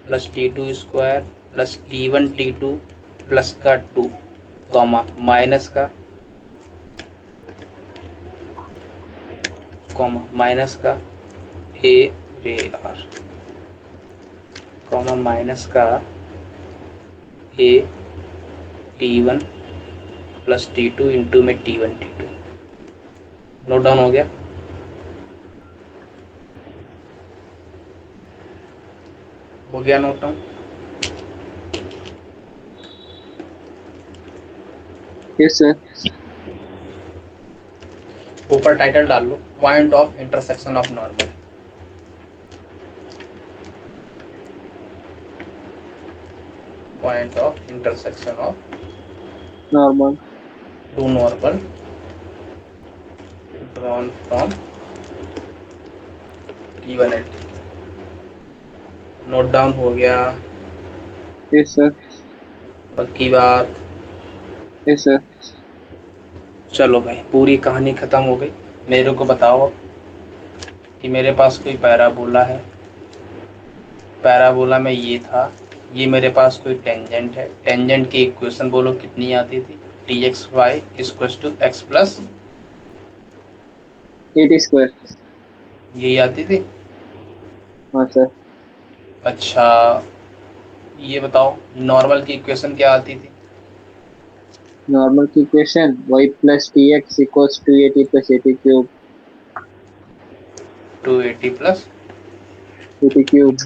Speaker 1: plus T2 square plus T2 plus का 2 कॉमा माइनस का कॉमा माइनस का ए रे आर कॉमा माइनस का ए T1 प्लस T2 इंटू में T1 नोट डाउन हो गया? हो गया नोट डाउन?
Speaker 2: Yes sir.
Speaker 1: ऊपर टाइटल डाल लो, point of intersection of normal. Point of intersection of
Speaker 2: normal
Speaker 1: to normal drawn from T1 and T2। Note down हो गया?
Speaker 2: Yes sir.
Speaker 1: पक्की बात?
Speaker 2: Yes sir.
Speaker 1: चलो भाई, पूरी कहानी खत्म हो गई। मेरे को बताओ कि मेरे पास कोई पैराबोला है, पैराबोला में ये था, ये मेरे पास कोई टेंजेंट है, टेंजेंट की इक्वेशन बोलो कितनी आती थी? T x y equal to x plus
Speaker 2: a t square.
Speaker 1: यही आती थी।
Speaker 2: हाँ सर।
Speaker 1: अच्छा, ये बताओ नॉर्मल की इक्वेशन क्या आती थी?
Speaker 2: नॉर्मल की equation y plus t x equals two a t plus a t cube,
Speaker 1: 280 plus
Speaker 2: a t cube.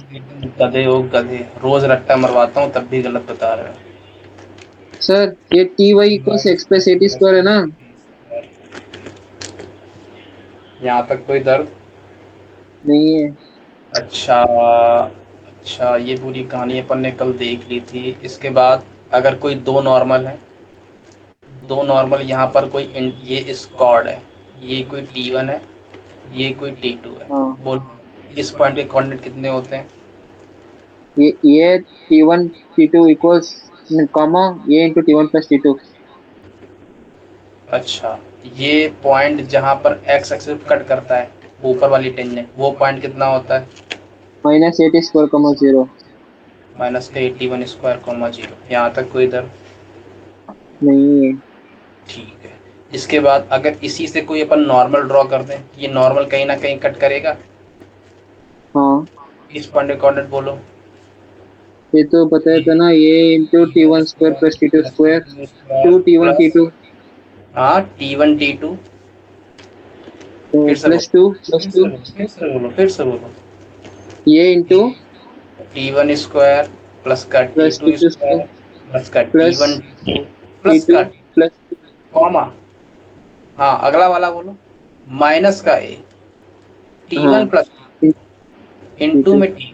Speaker 1: गधे हो गधे, रोज रट्टा मरवाता हूँ तब भी गलत बता रहे हो।
Speaker 2: सर ये t y equals x plus a t square है ना?
Speaker 1: यहाँ तक कोई दर्द?
Speaker 2: नहीं है।
Speaker 1: अच्छा, अच्छा, ये पूरी कहानी अपन ने कल देख ली थी। इसके बाद अगर कोई दो नॉर्मल है, दो नॉर्मल यहाँ पर कोई ये स्क्वाड है, ये कोई T1 है, ये कोई T2 है,
Speaker 2: हाँ।
Speaker 1: बोल इस पॉइंट के कोऑर्डिनेट कितने होते हैं?
Speaker 2: ये T one T two equals comma ये into T one plus T two.
Speaker 1: अच्छा, ये पॉइंट जहाँ पर एक्स एक्सिस कट करता है, ऊपर वाली टेंजेंट, वो पॉइंट कितना होता है?
Speaker 2: Minus eighty square comma zero.
Speaker 1: Minus का 81 स्क्वायर कॉमा 0। यहाँ तक कोई इधर?
Speaker 2: नहीं है।
Speaker 1: ठीक है। इसके बाद अगर इसी से कोई अपन नॉर्मल ड्रॉ कर दें, ये नॉर्मल कहीं ना कहीं कट करेगा।
Speaker 2: हाँ
Speaker 1: इस पॉइंट के कोऑर्डिनेट बोलो।
Speaker 2: ये तो बताया था ना, ये into T one square plus T two square two t one T two
Speaker 1: हाँ, T1 T2 फिर से
Speaker 2: प्लस
Speaker 1: बोलो,
Speaker 2: टू प्लस टू
Speaker 1: फिर से बोलो।
Speaker 2: ये इंटू
Speaker 1: T1 स्क्वायर प्लस का
Speaker 2: plus T
Speaker 1: T2
Speaker 2: two
Speaker 1: square plus का
Speaker 2: plus
Speaker 1: T1
Speaker 2: T
Speaker 1: plus
Speaker 2: two
Speaker 1: का
Speaker 2: प्लस
Speaker 1: कॉमा, हाँ अगला वाला बोलो, माइनस का ए
Speaker 2: हाँ
Speaker 1: T1 plus
Speaker 2: T
Speaker 1: into
Speaker 2: two.
Speaker 1: में T2।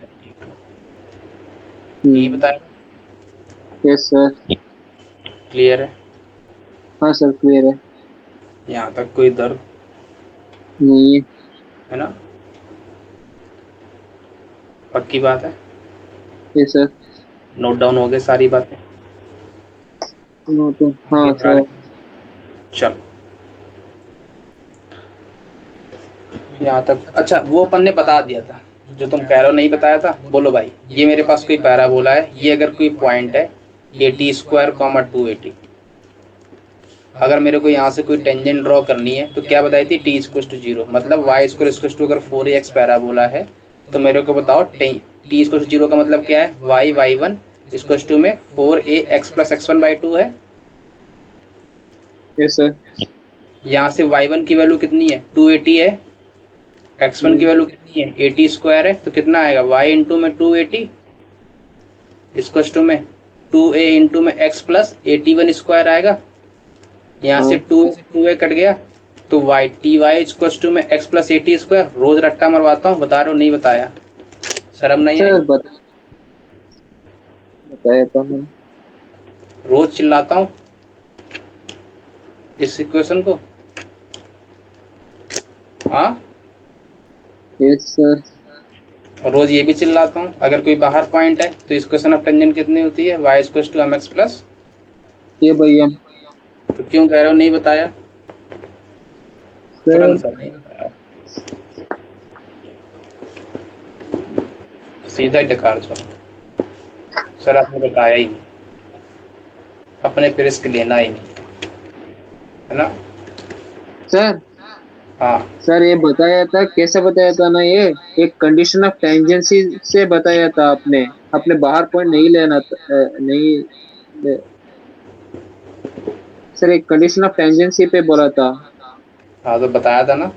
Speaker 1: यही बताया?
Speaker 2: Yes sir.
Speaker 1: क्लियर है?
Speaker 2: हाँ सर क्लियर है।
Speaker 1: यहाँ तक कोई दर्द?
Speaker 2: नहीं है।
Speaker 1: है ना? पक्की बात है?
Speaker 2: ये सर।
Speaker 1: नोट डाउन हो गए सारी बातें?
Speaker 2: तो
Speaker 1: आगे
Speaker 2: हाँ
Speaker 1: बढ़ा
Speaker 2: सर।
Speaker 1: रहे? चल, यहाँ तक अच्छा। वो अपन ने बता दिया था जो तुम कह रहे हो, नहीं बताया था? बोलो भाई, ये मेरे पास कोई पैराबोला है, ये अगर कोई पॉइंट है एटी स्क्वायर कॉमा 280, अगर मेरे को यहाँ से कोई टेंजेंट ड्रॉ करनी है तो क्या बताई थी? टी इक्वल टू जीरो, मतलब वाई स्क्वायर इक्वल टू, अगर 4ax पैराबोला है तो मेरे को बताओ टी इक्वल टू जीरो का मतलब क्या है? Y y one equal to में 4ax प्लस x1 बाई 2 है।
Speaker 2: ये सर।
Speaker 1: यहाँ से y1 की वैल्यू कितनी है? 280 है। x1 की वैल्यू कितनी है? 80 स्क्वायर है, तो कितना आएगा? y इंटू में 280 इक्वल टू में 2a इंटू में x प्लस 81 स्क्वायर आएगा। यहाँ से 2a कट गया तो y t y equal to में x प्लस 80 स्क्वायर। रोज रट्टा मरवाता हूँ, बता रहे हो नहीं बताया? शर्म नहीं आई?
Speaker 2: सर बताया था मैंने।
Speaker 1: रोज चिल्लाता हूँ इस इक्वेशन को। हाँ,
Speaker 2: यस सर।
Speaker 1: और रोज ये भी चिल्लाता हूँ अगर कोई बाहर पॉइंट है तो इक्वेशन ऑफ टेंजेंट कितनी होती है? y equal to mx plus.
Speaker 2: ये भैया
Speaker 1: तो क्यों कह रहे हो नहीं बताया?
Speaker 2: सर।
Speaker 1: तुरंत सर नहीं बताया, सीधा ही डकार छोड़ो। सर आपने बताया ही नहीं, अपने पे रिस्क लेना ही नहीं, है ना?
Speaker 2: सर
Speaker 1: हाँ,
Speaker 2: सर ये बताया था, कैसे बताया था ना, ये एक कंडीशन ऑफ टेंजेंसी से बताया था आपने। आपने बाहर पॉइंट नहीं लेना था, नहीं सर, एक कंडीशन ऑफ टेंजेंसी पे बोला था।
Speaker 1: हाँ तो बताया था ना।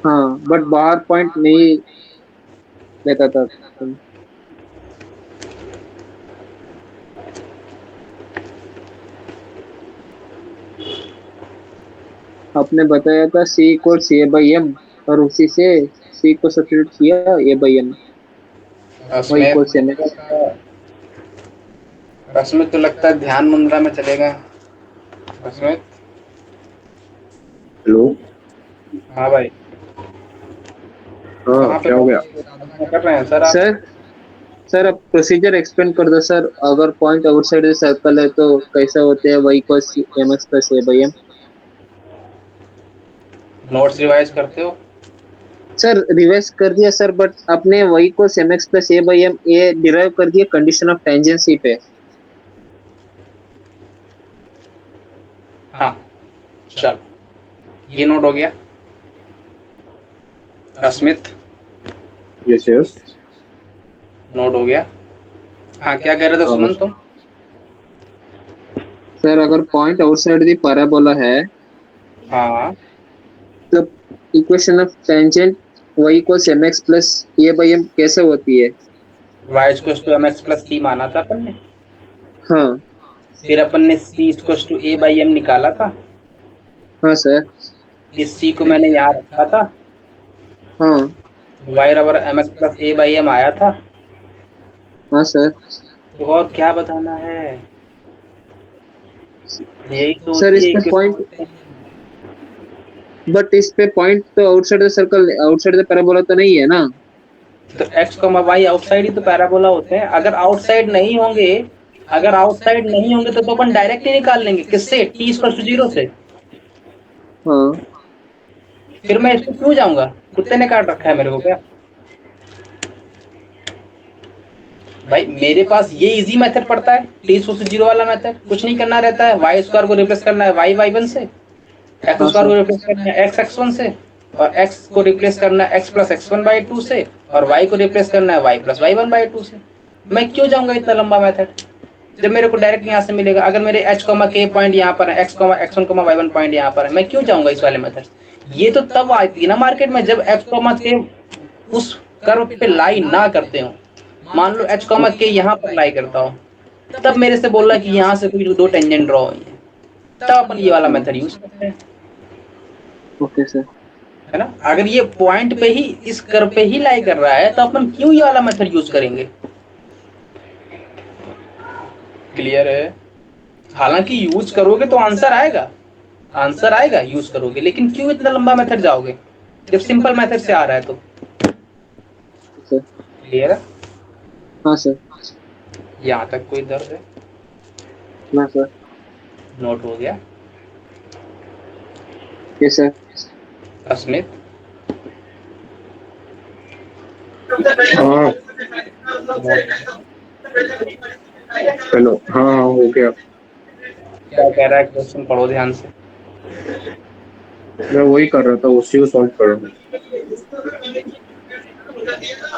Speaker 2: हाँ बट बाहर पॉइंट नहीं लेता था। आपने बताया था C equal C A by M, और उसी से सी को सब्स्टिट्यूट किया ए बाई एम, वो
Speaker 1: उसमें
Speaker 2: इक्वल एम एक्स।
Speaker 1: उसमें तो लगता है ध्यान मुंद्रा में चलेगा उसमें।
Speaker 3: हेलो।
Speaker 1: हाँ भाई,
Speaker 3: हाँ
Speaker 1: कहाँ पे
Speaker 3: क्या हो गया?
Speaker 1: कर रहे हैं सर आप?
Speaker 2: सर सर अब प्रोसीजर एक्सप्लेन कर दो सर। अगर पॉइंट आउटसाइड द सर्कल है तो कैसे होते हैं, वही equal m x plus A by m.
Speaker 1: Notes revise करते हो?
Speaker 2: सर रिवाइज कर दिया सर, बट आपने वही को m x plus A by m ये डिराइव कर दिया कंडीशन ऑफ टेंजेंसी पे।
Speaker 1: हाँ, चल, ये नोट हो गया। Asmit,
Speaker 3: yes yes.
Speaker 1: नोट हो गया। हाँ, क्या कह रहे थे सुमन तुम?
Speaker 2: सर अगर पॉइंट आउटसाइड द पैराबोला है
Speaker 1: हाँ,
Speaker 2: तो इक्वेशन ऑफ टेंजेंट वही को m x plus A by m कैसे होती है?
Speaker 1: y equal to mx plus c माना था अपन ने,
Speaker 2: हाँ।
Speaker 1: फिर अपन ने c equal to a by m निकाला था।
Speaker 2: हाँ सर।
Speaker 1: इस c को मैंने यहाँ रखा था,
Speaker 2: हाँ।
Speaker 1: y बराबर mx plus a by m आया था।
Speaker 2: हाँ सर।
Speaker 1: तो और क्या बताना है? यही तो
Speaker 2: सर
Speaker 1: होती
Speaker 2: इस
Speaker 1: है
Speaker 2: पे पॉइंट,
Speaker 1: equation।
Speaker 2: बट इस पे पॉइंट तो outside the circle, outside the parabola तो नहीं है ना?
Speaker 1: तो x y आउटसाइड ही तो पैराबोला होते हैं। अगर आउटसाइड नहीं होंगे, अगर आउटसाइड नहीं होंगे तो अपन डायरेक्ट ही निकाल लेंगे। किससे? t इक्वल टू जीरो से।
Speaker 2: हाँ।
Speaker 1: फिर मैं इसको क्यों जाऊंगा? कुत्ते ने काट रखा है मेरे को क्या? भाई मेरे पास ये इजी मेथड पड़ता है, टी इक्वल टू जीरो वाला मेथड। कुछ नहीं करना रहता है, वाई स्क्वायर को रिप्लेस करना है वाई वाई वन से, एक्स
Speaker 2: हाँ
Speaker 1: स्क्वायर को
Speaker 2: सर।
Speaker 1: रिप्लेस करना है एक्स एक्स वन से, और एक्स को रिप्लेस करना है x plus x one by two से, और वाई को रिप्लेस करना है y plus y one by two से। मैं क्यों जाऊंगा इतना लंबा मेथड जब मेरे को डायरेक्ट यहाँ से मिलेगा? अगर मेरे एच कॉमा के पॉइंट यहाँ पर है, x comma x one comma y one point यहाँ पर है, मैं क्यों जाऊंगा इस वाले मेथड? ये तो तब आती है ना मार्केट में जब एक्स कॉमा के उस कर्व पे लाई ना करते हो। मान लो एच कॉमा के यहाँ पर लाई करता हो, तब मेरे से बोल रहा है कि यहाँ से कोई दो टेंजेंट ड्रॉ हुई है, तब अपन ये वाला मेथड यूज करते हैं,
Speaker 2: ओके सर।
Speaker 1: है ना? अगर ये पॉइंट पे ही, इस कर्व पे ही लाई कर रहा है तो अपन क्यों ये वाला मेथड यूज करेंगे? क्लियर है? हालांकि यूज करोगे तो आंसर आएगा, आंसर आएगा, यूज करोगे, लेकिन क्यों इतना लंबा मेथड जाओगे जब सिंपल मेथड से आ रहा है तो।
Speaker 2: सर।
Speaker 1: क्लियर है?
Speaker 2: हाँ सर।
Speaker 1: यहाँ तक कोई दर्द है?
Speaker 2: ना सर।
Speaker 1: नोट हो गया?
Speaker 2: Yes sir.
Speaker 1: अस्मित,
Speaker 3: हाँ हेलो, हाँ हाँ हो गया।
Speaker 1: क्या कह रहा है क्वेश्चन पढ़ो ध्यान से।
Speaker 3: मैं वही कर रहा था, उसी को सॉल्व कर रहा हूँ।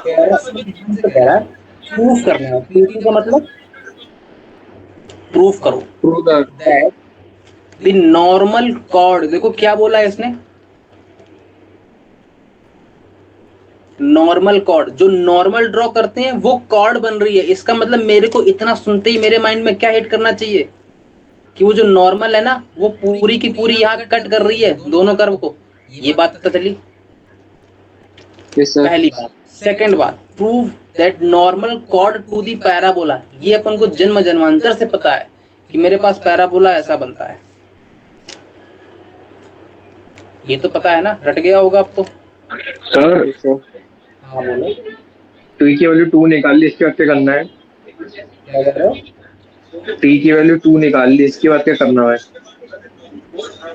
Speaker 1: कह रहा है प्रूफ करना है, प्रूफ का मतलब प्रूफ करो
Speaker 2: prove that.
Speaker 1: That the normal cord, देखो क्या बोला है इसने, नॉर्मल कॉर्ड, जो नॉर्मल ड्रॉ करते हैं वो कॉर्ड बन रही है। इसका मतलब मेरे को इतना सुनते ही मेरे माइंड में क्या हिट करना चाहिए कि वो जो नॉर्मल है ना वो पूरी की पूरी यहाँ कट कर रही है दोनों कर्व को। ये बात पता चली
Speaker 2: यस सर।
Speaker 1: पहली बात। सेकंड बात, prove that normal chord to the parabola, ये अपन को जन्म जन्मांतर से पता है कि मेरे पास पैराबोला ऐसा बनता है। ये तो पता है ना, रट गया होगा अब तो।
Speaker 3: Sir
Speaker 2: yes sir.
Speaker 1: हाँ बोलो।
Speaker 3: टी की वैल्यू 2 निकाल ली, इसके बाद क्या करना है?
Speaker 1: क्या कह रहे हो?
Speaker 3: टी की वैल्यू 2 निकाल ली, इसके बाद क्या करना है?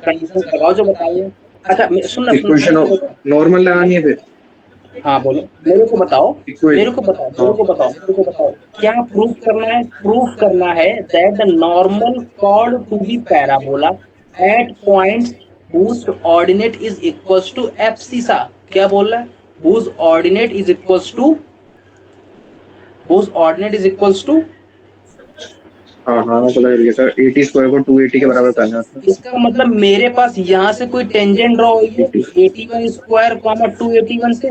Speaker 1: कंडीशन लगाओ जो बताइए। अच्छा सुनना
Speaker 3: इक्वेशन
Speaker 1: सुनना,
Speaker 3: नॉर्मल लगानी है फिर।
Speaker 1: हाँ बोलो, मेरे को बताओ, मेरे को बताओ, मेरे
Speaker 3: हाँ
Speaker 1: को बताओ, मेरे को बताओ, क्या प्रूफ करना है? प्रूफ करना है that the normal chord to be parabola at points whose ordinate is equals to abscissa. क्या बोल रहा है? whose ordinate is equals to, whose ordinate is equals to,
Speaker 3: हाँ हाँ पता चल गया सर। 80 स्क्वायर को 280 के बराबर करना है।
Speaker 1: इसका मतलब मेरे पास यहाँ से कोई टेंजेंट ड्रॉ हुई है 81 स्क्वायर कॉमा 281 से,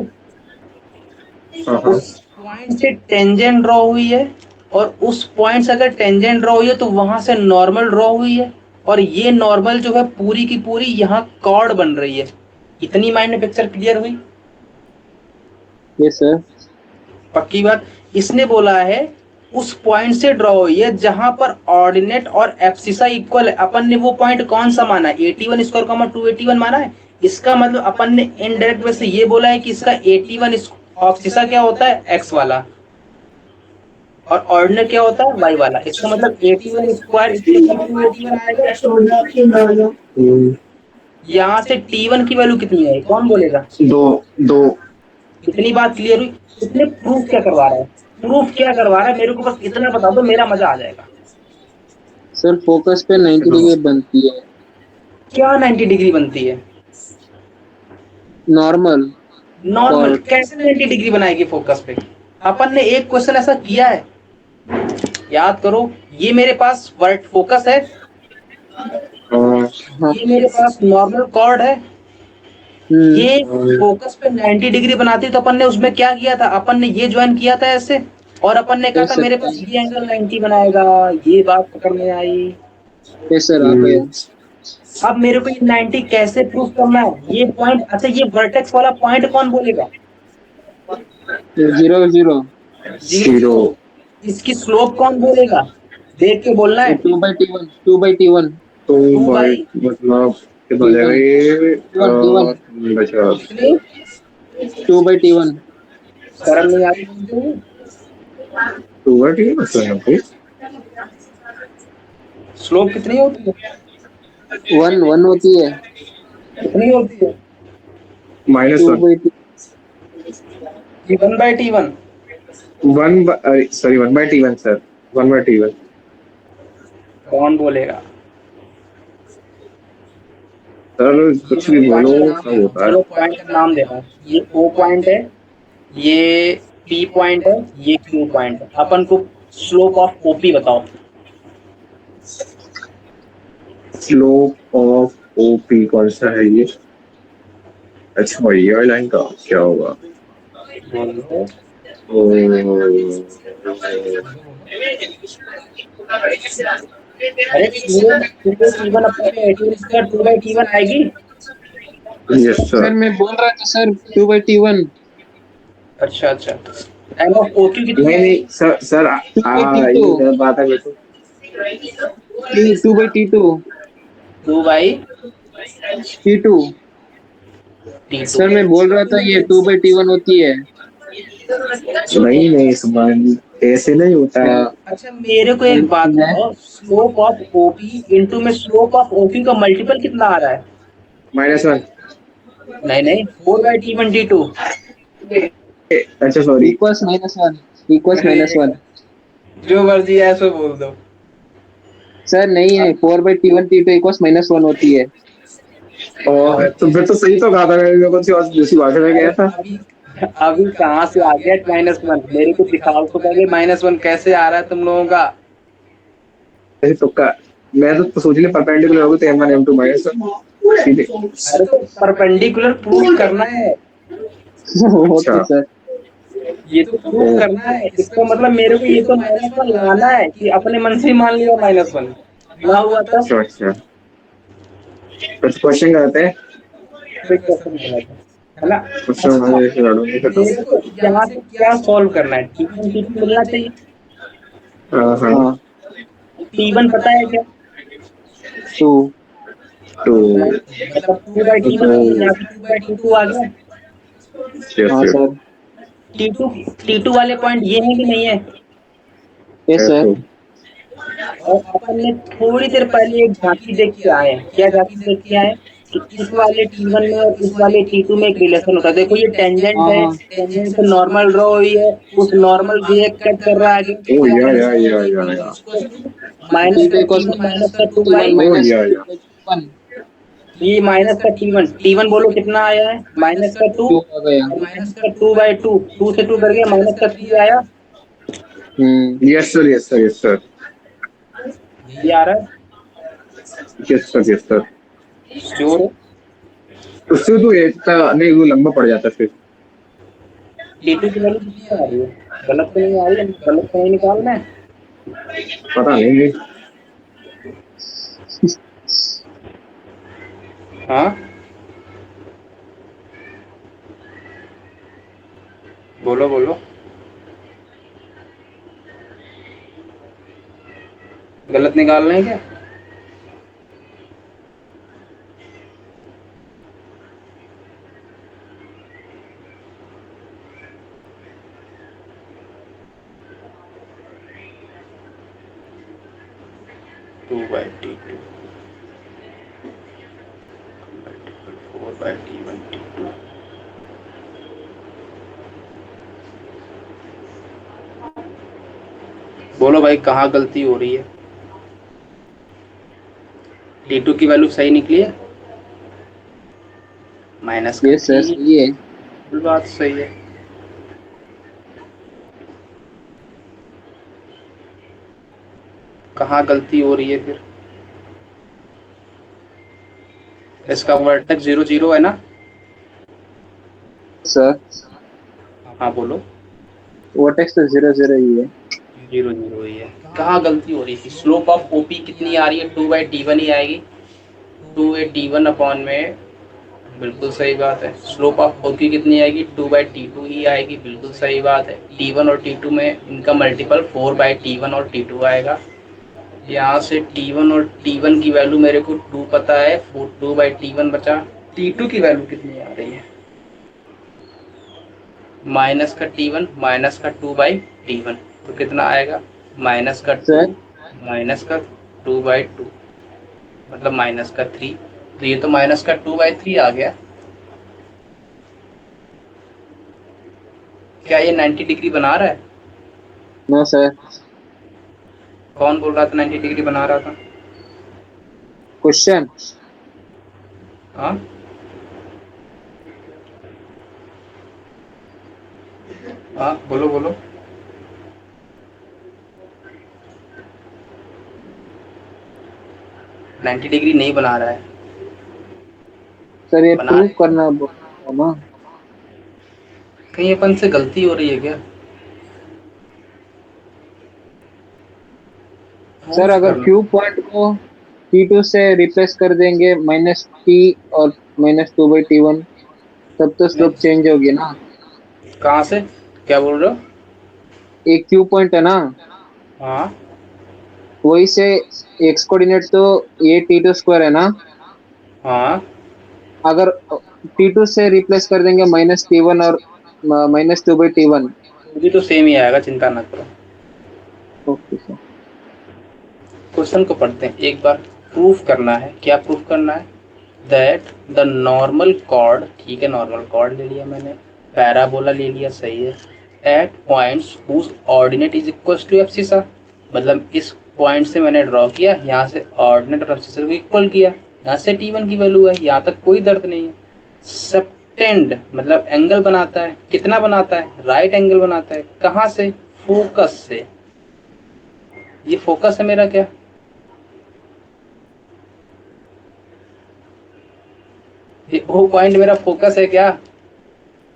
Speaker 3: हाँ हाँ
Speaker 1: उस पॉइंट से टेंजेंट ड्रॉ हुई है, और उस पॉइंट से अगर टेंजेंट ड्रॉ हुई है तो वहां से नॉर्मल ड्रॉ हुई है, और ये नॉर्मल जो है पूरी की पूरी यहाँ कॉर्ड बन रही है। इतनी माइंड में पिक्चर क्लियर हुई?
Speaker 2: Yes sir.
Speaker 1: पक्की बात। इसने बोला है उस पॉइंट से ड्रॉ हुई है जहां पर ऑर्डिनेट और एब्सिसा इक्वल है। अपन ने वो पॉइंट कौन सा माना है? 81 स्क्वायर कॉमा 281 माना है। इसका मतलब अपन ने इनडायरेक्ट वे से ये बोला है कि इसका 81 एब्सिसा क्या होता है? एक्स वाला, और ऑर्डिनेट क्या होता है? वाई वाला। इसका मतलब 81 स्क्वायर 281 आएगा। यहाँ से T1 की वैल्यू कितनी है कौन बोलेगा?
Speaker 3: 2
Speaker 1: इतनी बात क्लियर हुई? इसने प्रूफ क्या करवा रहा है? प्रूफ क्या करवा रहा है मेरे को बस इतना बता दो, मेरा मजा आ जाएगा।
Speaker 2: सर फोकस पे 90 डिग्री बनती है।
Speaker 1: क्या 90 डिग्री बनती है?
Speaker 2: नॉर्मल।
Speaker 1: नॉर्मल कैसे 90 डिग्री बनाएगी फोकस पे? अपन ने एक क्वेश्चन ऐसा किया है, याद करो। ये मेरे पास वर्ड फोकस है, ये मेरे पास नॉर्मल कॉर्ड है, ये फोकस पे 90 डिग्री बनाती तो अपन ने उसमें क्या किया था? अपन ने ये ज्वाइन किया था ऐसे, और अपन ने कहा था मेरे पास ये एंगल 90 बनाएगा। ये बात पकड़ में आई?
Speaker 2: यस सर आ गया।
Speaker 1: अब मेरे को ये 90 कैसे प्रूफ करना है? ये पॉइंट, अच्छा ये वर्टेक्स वाला पॉइंट कौन बोलेगा?
Speaker 2: 0
Speaker 3: 0।
Speaker 1: इसकी स्लोप कौन बोलेगा? देख के बोलना है।
Speaker 2: 2/T1 2/T1
Speaker 3: तो भाई मतलब कितना हो जाएगा ये? बचा
Speaker 2: 2/T1
Speaker 1: शर्म नहीं आ रही तुमको?
Speaker 3: 2 ठीक है मतलब कोई
Speaker 1: स्लोप कितनी होती है?
Speaker 2: 1 होती है।
Speaker 1: कितनी होती है?
Speaker 3: -1
Speaker 1: 1/T1
Speaker 3: sorry 1/T1 sir 1/T1
Speaker 1: कौन बोलेगा?
Speaker 3: सर कुछ भी बोलो सब होता है।
Speaker 1: चलो पॉइंट का नाम देना। ये O पॉइंट है, ये P पॉइंट है, ये Q पॉइंट है। अपन को स्लोप ऑफ OP बताओ।
Speaker 3: स्लोप ऑफ ओपी कौन सा है ये? अच्छा ये लाइन का क्या होगा?
Speaker 1: अरे T1 अपने 18 स्क्वायर 2/T1 आएगी।
Speaker 3: Yes
Speaker 2: sir
Speaker 3: sir.
Speaker 2: मैं बोल रहा था सर 2/T1।
Speaker 1: अच्छा अच्छा, एम ऑफ OQ कितनी
Speaker 3: नहीं
Speaker 1: है?
Speaker 3: नहीं सर ये गलत बात है।
Speaker 2: 2/T2
Speaker 1: 2/,
Speaker 2: T2।
Speaker 1: T2।
Speaker 2: सर मैं बोल रहा था ये 2/T1 होती है।
Speaker 3: नहीं नहीं सुमन, ऐसे नहीं होता।
Speaker 1: अच्छा मेरे को एक बात बताओ, स्लोप ऑफ ओपी इंटू में स्लोप ऑफ ओपी का मल्टीपल कितना आ रहा है?
Speaker 3: -1।
Speaker 1: नहीं नहीं, 4/T1 T2।
Speaker 3: अच्छा सॉरी।
Speaker 2: इक्वल्स -1। इक्वल्स -1।
Speaker 1: जो मर्जी है ऐसे बोल दो।
Speaker 2: सर नहीं है, 4/T1 T2 इक्वल्स -1 होती है।
Speaker 3: और तो फिर तो सही तो कहा था, मैं कौन सी और दूसरी भाषा में गया था।
Speaker 1: अभी अभी कहाँ से आ गया -1? मेरे को दिखाओ तो पहले -1 कैसे आ रहा है तुम लोगों का।
Speaker 3: ऐसे तुक्का। मैं तो सोच लिया परपेंडिकुलर होगी तो M1 M2 -1 सीधे।
Speaker 1: अरे तो परपेंडिकुलर प्रूव करना है,
Speaker 3: अच्छा।
Speaker 2: Okay sir.
Speaker 1: ये तो प्रूव करना है। इसका मतलब मेरे को ये तो -1 लाना है कि अपने मन से ही मान लिया -1 ना हुआ तो
Speaker 3: अच्छा अच्छा, कुछ क्वेश्चन करते हैं।
Speaker 1: कोई क्वेश्चन गलत है ना?
Speaker 3: क्वेश्चन
Speaker 1: अच्छा
Speaker 3: हमारे जैसे लड़ो नहीं करता।
Speaker 1: मेरे को यहाँ से क्या सॉल्व करना है? T1 T2 मिलना चाहिए।
Speaker 3: हाँ हाँ।
Speaker 2: हाँ।
Speaker 1: T1 पता है क्या?
Speaker 2: 2।
Speaker 3: तो
Speaker 1: मतलब 2/T1 यहाँ पे 2/T2 आ गया।
Speaker 2: हाँ
Speaker 3: यस
Speaker 2: सर।
Speaker 1: T2 T2 वाले पॉइंट ये है कि नहीं है?
Speaker 2: Yes
Speaker 3: yes.
Speaker 2: सर।
Speaker 1: और अपन ने थोड़ी देर पहले एक झांकी देख के आए हैं। क्या झांकी देख के आए हैं? कि इस वाले T1 में और इस वाले T2 में एक रिलेशन होता है। देखो ये टेंजेंट
Speaker 2: हाँ
Speaker 1: है,
Speaker 2: हाँ।
Speaker 1: टेंजेंट से नॉर्मल ड्रॉ हुई है, उस नॉर्मल को ये कट कर रहा है आगे।
Speaker 3: ओ या।
Speaker 1: माइनस
Speaker 2: T2
Speaker 1: का
Speaker 2: इक्वल्स
Speaker 1: T1 माइनस का
Speaker 2: -T1
Speaker 1: 2/,
Speaker 3: ओ
Speaker 2: माइनस
Speaker 3: या।
Speaker 2: 1।
Speaker 1: ये माइनस का T1 बोलो कितना आया है? -2।
Speaker 2: 2 आ गया।
Speaker 1: और -2/2, 2 से 2 कर गया, -3 आया।
Speaker 3: Yes sir yes sir yes sir
Speaker 1: ये आ रहा है।
Speaker 3: Yes sir yes sir.
Speaker 1: Sure हो?
Speaker 3: उससे तो एक नहीं, वो लंबा पड़ जाता फिर।
Speaker 1: T2 की वैल्यू कितनी आ रही है? गलत तो नहीं आ रही है? गलत तो नहीं निकालना है।
Speaker 3: पता नहीं।
Speaker 1: हाँ बोलो बोलो, गलत निकालना है क्या? Two by T2 4/T1 T2। बोलो भाई कहाँ गलती हो रही है? T2 की वैल्यू सही निकली है? माइनस का
Speaker 2: यस सर
Speaker 1: ठीक,
Speaker 2: सही है।
Speaker 1: बिल्कुल बात सही है। कहाँ गलती हो रही है फिर? इसका वर्टेक्स 0 0 है ना?
Speaker 2: सर
Speaker 1: हाँ बोलो।
Speaker 2: वर्टेक्स तो 0 0 ही है।
Speaker 1: 0 0 ही है। कहाँ गलती हो रही थी? स्लोप ऑफ ओपी कितनी आ रही है? 2/T1 ही आएगी। 2/T1 अपॉन में, बिल्कुल सही बात है। स्लोप ऑफ ओपी कितनी आएगी? 2/T2 ही आएगी, बिल्कुल सही बात है। T1 और T2 में इनका मल्टीपल 4/T1 और T2 आएगा। यहाँ से T1 और T1 की वैल्यू मेरे को 2 पता है, 2/T1 बचा। T2 की वैल्यू कितनी आ रही है? माइनस का T1 माइनस का 2/T1, तो कितना आएगा? माइनस का 2
Speaker 2: सर
Speaker 1: माइनस का 2/2, मतलब -3। तो ये तो -2/3 आ गया। क्या ये 90 डिग्री बना रहा है?
Speaker 2: No sir.
Speaker 1: कौन बोल रहा था 90 डिग्री बना रहा था?
Speaker 2: क्वेश्चन।
Speaker 1: हाँ हाँ बोलो बोलो। नाइन्टी डिग्री नहीं बना रहा है।
Speaker 2: सर ये
Speaker 1: बना
Speaker 2: प्रूव
Speaker 1: रहे,
Speaker 2: करना बोला ना।
Speaker 1: कहीं अपन से गलती हो रही है क्या?
Speaker 2: सर
Speaker 1: प्रूफ
Speaker 2: अगर
Speaker 1: करना।
Speaker 2: क्यू पॉइंट को T2 से रिप्लेस कर देंगे -T और -2/T1, तब तो स्लोप चेंज होगी ना।
Speaker 1: कहाँ से? क्या बोल रहे हो?
Speaker 2: एक क्यू पॉइंट है ना,
Speaker 1: हाँ
Speaker 2: वही से एक्स कोऑर्डिनेट तो ये T2 स्क्वायर है ना,
Speaker 1: हाँ,
Speaker 2: अगर T2 से रिप्लेस कर देंगे -T1 और -2/T1।
Speaker 1: वो भी तो सेम ही आएगा, चिंता ना करो।
Speaker 2: Okay sir.
Speaker 1: क्वेश्चन को पढ़ते हैं एक बार। प्रूफ करना है, क्या प्रूफ करना है? दैट द नॉर्मल कॉर्ड, ठीक है, नॉर्मल कॉर्ड ले लिया मैंने, पैराबोला ले लिया, सही है, at points whose ordinate is equal to abscissa, मतलब इस पॉइंट से मैंने ड्रॉ किया, यहाँ से ऑर्डिनेट और एब्सिसा को इक्वल किया, यहाँ से T1 की वैल्यू है, यहाँ तक कोई दर्द नहीं है। सबटेंड मतलब एंगल बनाता है, कितना बनाता है? राइट एंगल बनाता है। कहाँ से? फोकस से। ये फोकस है मेरा क्या? ये वो पॉइंट मेरा फोकस है क्या?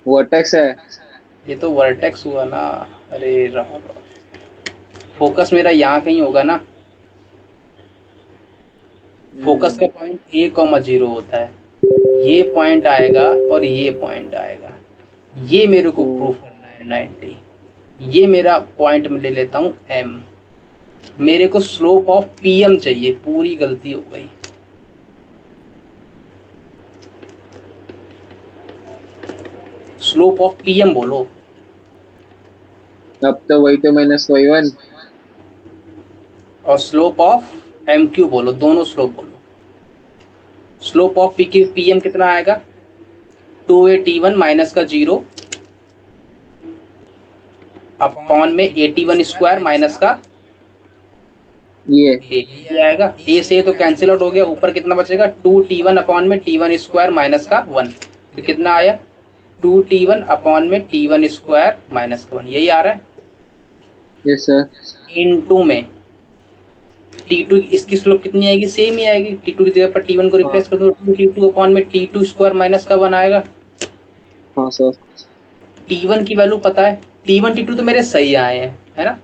Speaker 2: वर्टेक्स है।
Speaker 1: ये तो वर्टेक्स हुआ ना। अरे रहा, फोकस मेरा यहाँ कहीं होगा ना। फोकस का पॉइंट A,0 होता है, ये पॉइंट आएगा और ये पॉइंट आएगा, ये मेरे को प्रूफ करना है 90। ये मेरा पॉइंट में ले लेता हूँ M। मेरे को स्लोप ऑफ PM चाहिए, पूरी गलती हो गई। स्लोप ऑफ PM बोलो।
Speaker 2: अब तो वही तो -Y1।
Speaker 1: और स्लोप ऑफ MQ बोलो, दोनों स्लोप बोलो। स्लोप ऑफ PM कितना आएगा? 2A/T1 माइनस का 0 अपॉन में A/T1² माइनस का
Speaker 2: ये
Speaker 1: ये आएगा। A से तो कैंसिल आउट हो गया, ऊपर कितना बचेगा? 2T1 अपॉन में T1² माइनस का 1, तो कितना आया? 2T1 अपॉन में T1² माइनस का 1, यही आ रहा है।
Speaker 2: Yes sir.
Speaker 1: इनटू में T2, इसकी स्लोप कितनी आएगी? सेम ही आएगी। T2 की जगह पर T1 को रिप्लेस कर दो, 2T2 अपॉन में T2² माइनस का 1 आएगा।
Speaker 2: हाँ सर।
Speaker 1: T1 की वैल्यू पता है, T1 T2 तो मेरे सही आए हैं, है ना?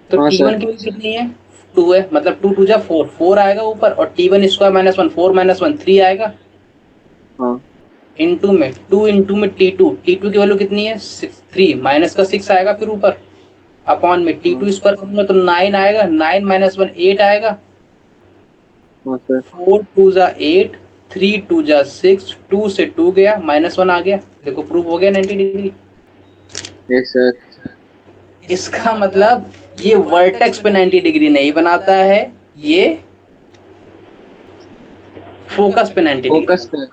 Speaker 1: तो
Speaker 2: हाँ
Speaker 1: T1
Speaker 2: सर।
Speaker 1: की वैल्यू कितनी है? 2 है, मतलब 2 2 जा 4, 4 आएगा ऊपर, और T1² माइनस 1, 4 माइनस 1 3 आएगा।
Speaker 2: हाँ
Speaker 1: इनटू में 2 इनटू में T2 की वैल्यू कितनी है? 6, 3 माइनस का 6 आएगा फिर ऊपर, अपॉन में T2² करूंगा तो 9 आएगा, 9 माइनस 1 8 आएगा।
Speaker 2: हाँ सर।
Speaker 1: 4 2 जा 8, 3 2 जा 6, 2 से 2 गया, -1 आ गया। देखो प्रूफ हो गया 90 डिग्री।
Speaker 2: Yes sir.
Speaker 1: इसका मतलब ये वर्टेक्स पे 90 डिग्री नहीं बनाता है, ये फोकस पे 90 डिग्री।
Speaker 2: फोकस पे।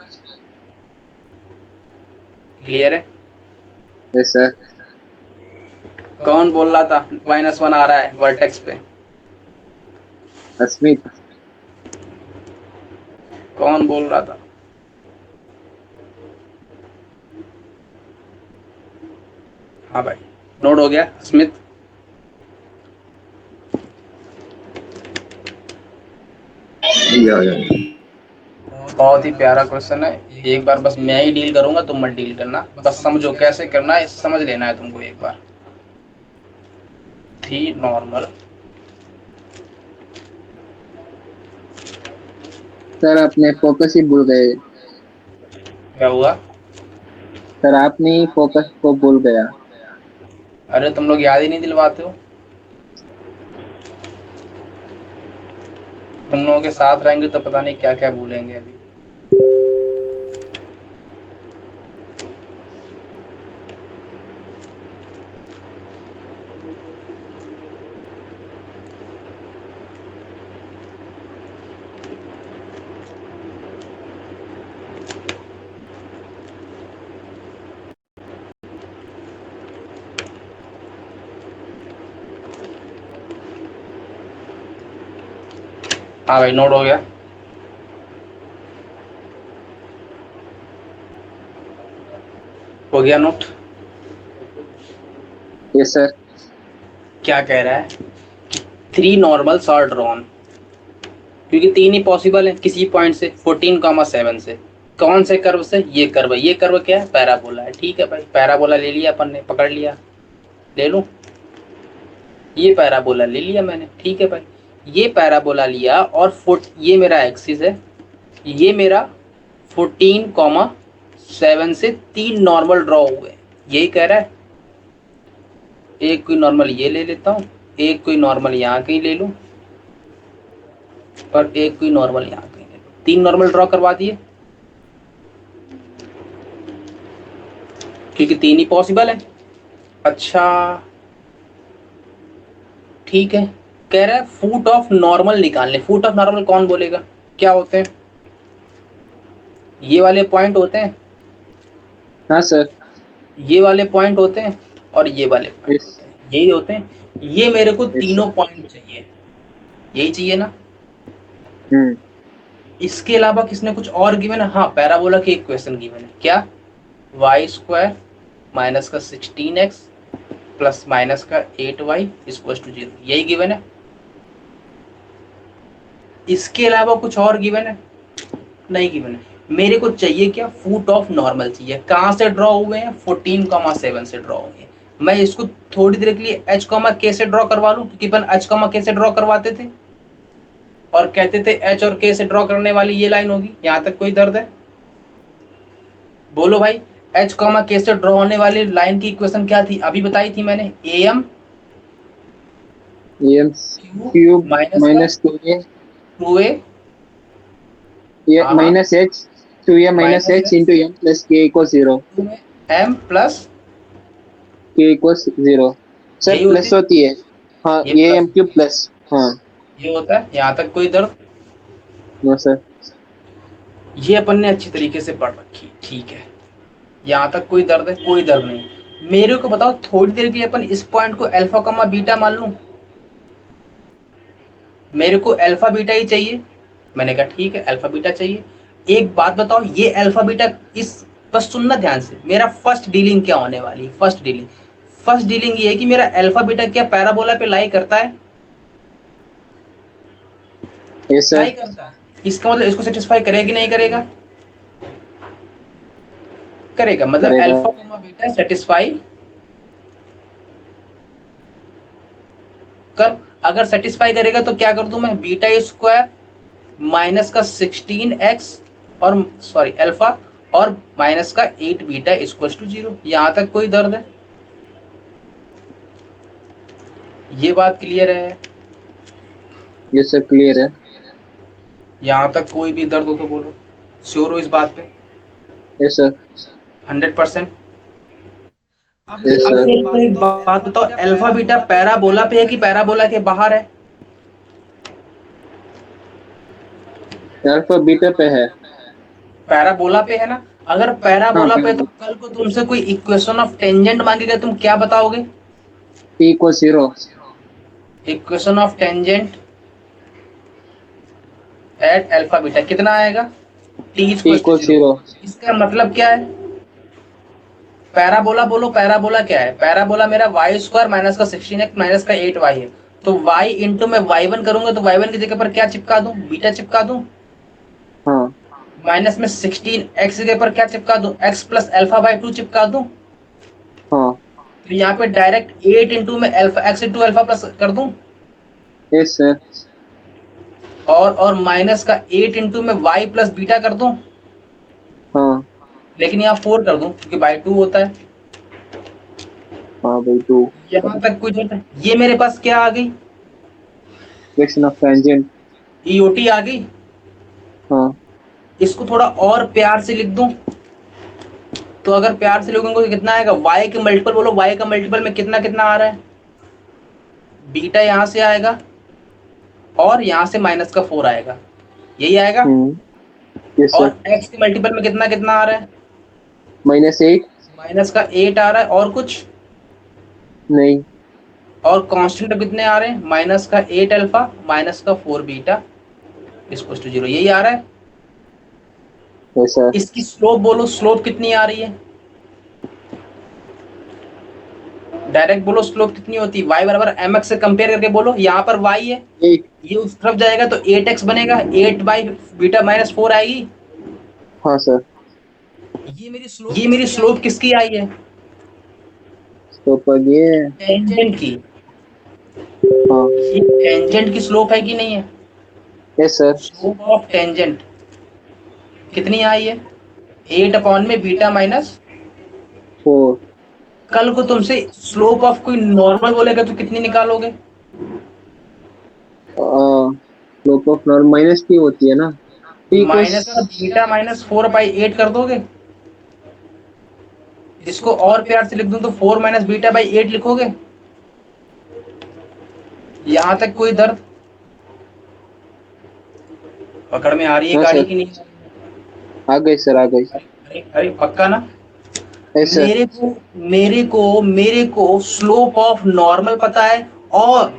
Speaker 1: क्लियर है?
Speaker 2: Yes sir.
Speaker 1: कौन बोल रहा था -1 आ रहा है वर्टेक्स पे?
Speaker 2: अस्मित।
Speaker 1: कौन बोल रहा था? हाँ भाई, नोट हो गया स्मिथ।
Speaker 3: या
Speaker 1: बहुत ही प्यारा क्वेश्चन है। एक बार बस मैं ही डील करूंगा, तुम मत डील करना, बस समझो कैसे करना है, समझ लेना है तुमको एक बार। थी नॉर्मल।
Speaker 2: सर अपने फोकस ही भूल गए।
Speaker 1: क्या हुआ?
Speaker 2: सर आपने ही फोकस को भूल गया।
Speaker 1: अरे तुम लोग याद ही नहीं दिलवाते हो। तुम लोगों के साथ रहेंगे तो पता नहीं क्या क्या भूलेंगे अभी। हाँ भाई, नोट हो गया। हो गया नोट।
Speaker 2: Yes sir.
Speaker 1: क्या कह रहा है? 3 नॉर्मल्स आर ड्रॉन, क्योंकि 3 ही पॉसिबल है किसी पॉइंट से, 14,7 से। कौन से कर्व से? ये कर्व। ये कर्व क्या है? पैराबोला है। ठीक है भाई, पैराबोला ले लिया अपन ने, पकड़ लिया। ले लूं? ये पैराबोला ले लिया मैंने, ठीक है भाई। ये पैराबोला लिया और ये मेरा एक्सिस है, ये मेरा 14,7 से 3 नॉर्मल ड्रॉ हुए, यही कह रहा है। एक कोई नॉर्मल ये ले लेता हूँ, एक कोई नॉर्मल यहाँ कहीं ले लूँ, और एक कोई नॉर्मल यहाँ कहीं ले लूँ। 3 नॉर्मल ड्रॉ करवा दिए, क्योंकि 3 ही पॉसिबल है। अच्छा ठीक है, कह रहा है फुट ऑफ नॉर्मल निकालने। फुट ऑफ नॉर्मल कौन बोलेगा, क्या होते हैं? ये वाले पॉइंट होते हैं,
Speaker 2: हाँ सर।
Speaker 1: ये वाले पॉइंट होते हैं, और ये वाले पॉइंट
Speaker 2: यस
Speaker 1: होते हैं, यही होते हैं। ये मेरे को
Speaker 2: यस
Speaker 1: तीनों
Speaker 2: सर।
Speaker 1: पॉइंट चाहिए, यही चाहिए ना।
Speaker 2: हम्म।
Speaker 1: इसके अलावा किसने कुछ और गिवन है? हाँ, पैराबोला की एक क्वेश्चन गिवन है, क्या? वाई स्क्वायर माइनस का 16x प्लस माइनस का 8y इक्वल टू 0, यही गिवन है। इसके अलावा कुछ और गिवन है? नहीं गिवन है। मेरे को चाहिए क्या? फुट ऑफ नॉर्मल चाहिए। कहाँ से ड्रॉ हुए हैं? 14,7 से ड्रॉ हुए हैं। मैं इसको थोड़ी देर के लिए h, k से ड्रॉ करवा लूं, क्योंकि अपन h, k से ड्रॉ करवाते थे और कहते थे h और k से ड्रॉ करने वाली ये लाइन होगी। यहां तक कोई दर्द है? बोलो भाई, h, k से ड्रॉ होने वाली लाइन की इक्वेशन क्या थी? अभी बताई थी मैंने, am
Speaker 2: m
Speaker 1: cube
Speaker 2: cube
Speaker 1: minus का
Speaker 2: माइनस 2a
Speaker 1: 2a,
Speaker 2: ये
Speaker 1: हाँ हाँ,
Speaker 2: minus h 2a minus
Speaker 1: minus
Speaker 2: h into M plus के इक्वल 0।
Speaker 1: m प्लस,
Speaker 2: के इक्वल 0 सर,
Speaker 1: यही होती
Speaker 2: प्लस
Speaker 1: है,
Speaker 2: होती है। हाँ,
Speaker 1: ये
Speaker 2: ये
Speaker 1: प्लस
Speaker 2: एम क्यूब
Speaker 1: होती है,
Speaker 2: प्लस। हाँ।
Speaker 1: ये होता है। यहाँ तक कोई दर्द?
Speaker 2: No sir.
Speaker 1: ये अपन ने अच्छी तरीके से पढ़ रखी, ठीक है। यहाँ तक कोई दर्द है? कोई दर्द नहीं। मेरे को बताओ, थोड़ी देर के लिए अपन इस पॉइंट को अल्फा कमा बीटा मान लूं। मेरे को अल्फा बीटा ही चाहिए। मैंने कहा ठीक है, अल्फा बीटा चाहिए। एक बात बताओ, ये अल्फा बीटा, इस, बस सुनना ध्यान से, मेरा फर्स्ट डीलिंग क्या होने वाली है? फर्स्ट डीलिंग ये है कि मेरा अल्फा बीटा क्या पैराबोला पे लाई करता है?
Speaker 2: यस
Speaker 1: लाई
Speaker 2: सर।
Speaker 1: करता है। इसका मतलब इसको सेटिस्फाई करेगा कि नहीं करेगा? करेगा। मतलब
Speaker 2: करेगा।
Speaker 1: अल्फा कमा बीटा सेटिस्फाई कर। अगर सेटिस्फाई करेगा तो क्या कर दूं मैं? बीटा स्क्वायर माइनस का 16x और, सॉरी, अल्फा और माइनस का 8 बीटा इक्वल टू 0। यहां तक कोई दर्द है? ये बात क्लियर है?
Speaker 2: यस सर, क्लियर है।
Speaker 1: यहां तक कोई भी दर्द हो तो बोलो। श्योर हो इस बात पे?
Speaker 2: Yes sir.
Speaker 1: 100%? अब
Speaker 2: यस
Speaker 1: अब
Speaker 2: सर।
Speaker 1: मेरे को एक बात बताओ, अल्फा बीटा पैराबोला पे है कि पैराबोला के बाहर है?
Speaker 2: अल्फा बीटा पे है।
Speaker 1: पैराबोला पे है ना। अगर
Speaker 2: हाँ,
Speaker 1: पैराबोला पे है, तो
Speaker 2: पी
Speaker 1: कल को तुमसे कोई इक्वेशन ऑफ टेंजेंट मांगेगा, तुम क्या बताओगे?
Speaker 2: Equal 0।
Speaker 1: Equation of tangent at alpha beta कितना आएगा? T equal to
Speaker 2: equal
Speaker 1: 0।
Speaker 2: 0।
Speaker 1: इसका मतलब क्या है? पैराबोला बोलो, पैराबोला क्या है? पैराबोला मेरा वाई स्क्वायर माइनस का 16x माइनस का 8y है। तो y इंटू में y1 करूंगा तो y1 की जगह पर क्या चिपका दूं? बीटा चिपका दूं।
Speaker 2: हाँ
Speaker 1: माइनस में 16x की जगह पर क्या चिपका दूं? x प्लस अल्फा बाई 2 चिपका दूं।
Speaker 2: हाँ।
Speaker 1: तो यहाँ पे डायरेक्ट 8 इंटू में alpha, x into alpha plus कर दूं,
Speaker 2: यस सर।
Speaker 1: और माइनस का 8 इंटू में y प्लस बीटा कर दूं।
Speaker 2: हाँ।
Speaker 1: लेकिन यहाँ 4 कर दूं, क्योंकि बाई 2 होता है।
Speaker 2: हाँ भाई, 2।
Speaker 1: यहाँ तक कुछ होता है? ये मेरे पास क्या आ गई?
Speaker 2: Fraction of tangent.
Speaker 1: ईओटी आ गई।
Speaker 2: हाँ।
Speaker 1: इसको थोड़ा और प्यार से लिख दूं, तो अगर प्यार से लिखूंगा तो कितना आएगा? y के मल्टीपल बोलो, y का मल्टीपल में कितना कितना आ रहा है? बीटा यहां से आएगा और यहां से माइनस का 4 आएगा, यही आएगा।
Speaker 2: यस
Speaker 1: और
Speaker 2: सर।
Speaker 1: x के मल्टीपल में कितना कितना आ रहा है?
Speaker 2: -8।
Speaker 1: माइनस का 8 आ रहा है, और कुछ?
Speaker 2: नहीं।
Speaker 1: और कांस्टेंट कितने आ रहे हैं? माइनस का 8 अल्फा माइनस का 4 बीटा इक्वल टू 0, यही आ रहा है।
Speaker 2: Yes sir.
Speaker 1: इसकी स्लोप बोलो, स्लोप कितनी आ रही है? डायरेक्ट बोलो, स्लोप कितनी होती है? y बराबर mx से कंपेयर करके बोलो। यहाँ पर y है,
Speaker 2: 8।
Speaker 1: ये उस तरफ जाएगा तो 8x बनेगा, 8 बाई बीटा माइनस 4 आएगी।
Speaker 2: हाँ सर।
Speaker 1: ये मेरी स्लोप किसकी आई है?
Speaker 2: तो पर ये।
Speaker 1: टेंजेंट की।
Speaker 2: हाँ।
Speaker 1: ये टेंजेंट की स्लोप है कि नहीं है?
Speaker 2: Yes sir.
Speaker 1: Slope of tangent कितनी आई है? 8 अपॉन में बीटा माइनस।
Speaker 2: 4।
Speaker 1: कल को तुमसे स्लोप ऑफ कोई नॉर्मल बोलेगा तो कितनी निकालोगे?
Speaker 2: स्लोप ऑफ नॉर्मल -p होती है ना। T को
Speaker 1: माइनस का बीटा माइनस 4/8 कर दोगे। इसको और प्यार से लिख दूं तो 4 - बीटा/8 लिखोगे। यहां तक कोई दर्द पकड़ में आ रही है
Speaker 2: हाँ
Speaker 1: गाड़ी
Speaker 2: सर,
Speaker 1: की नहीं?
Speaker 2: आ गई सर, आ गई।
Speaker 1: अरे अरे पक्का ना?
Speaker 2: है सर।
Speaker 1: मेरे को स्लोप ऑफ नॉर्मल पता है, और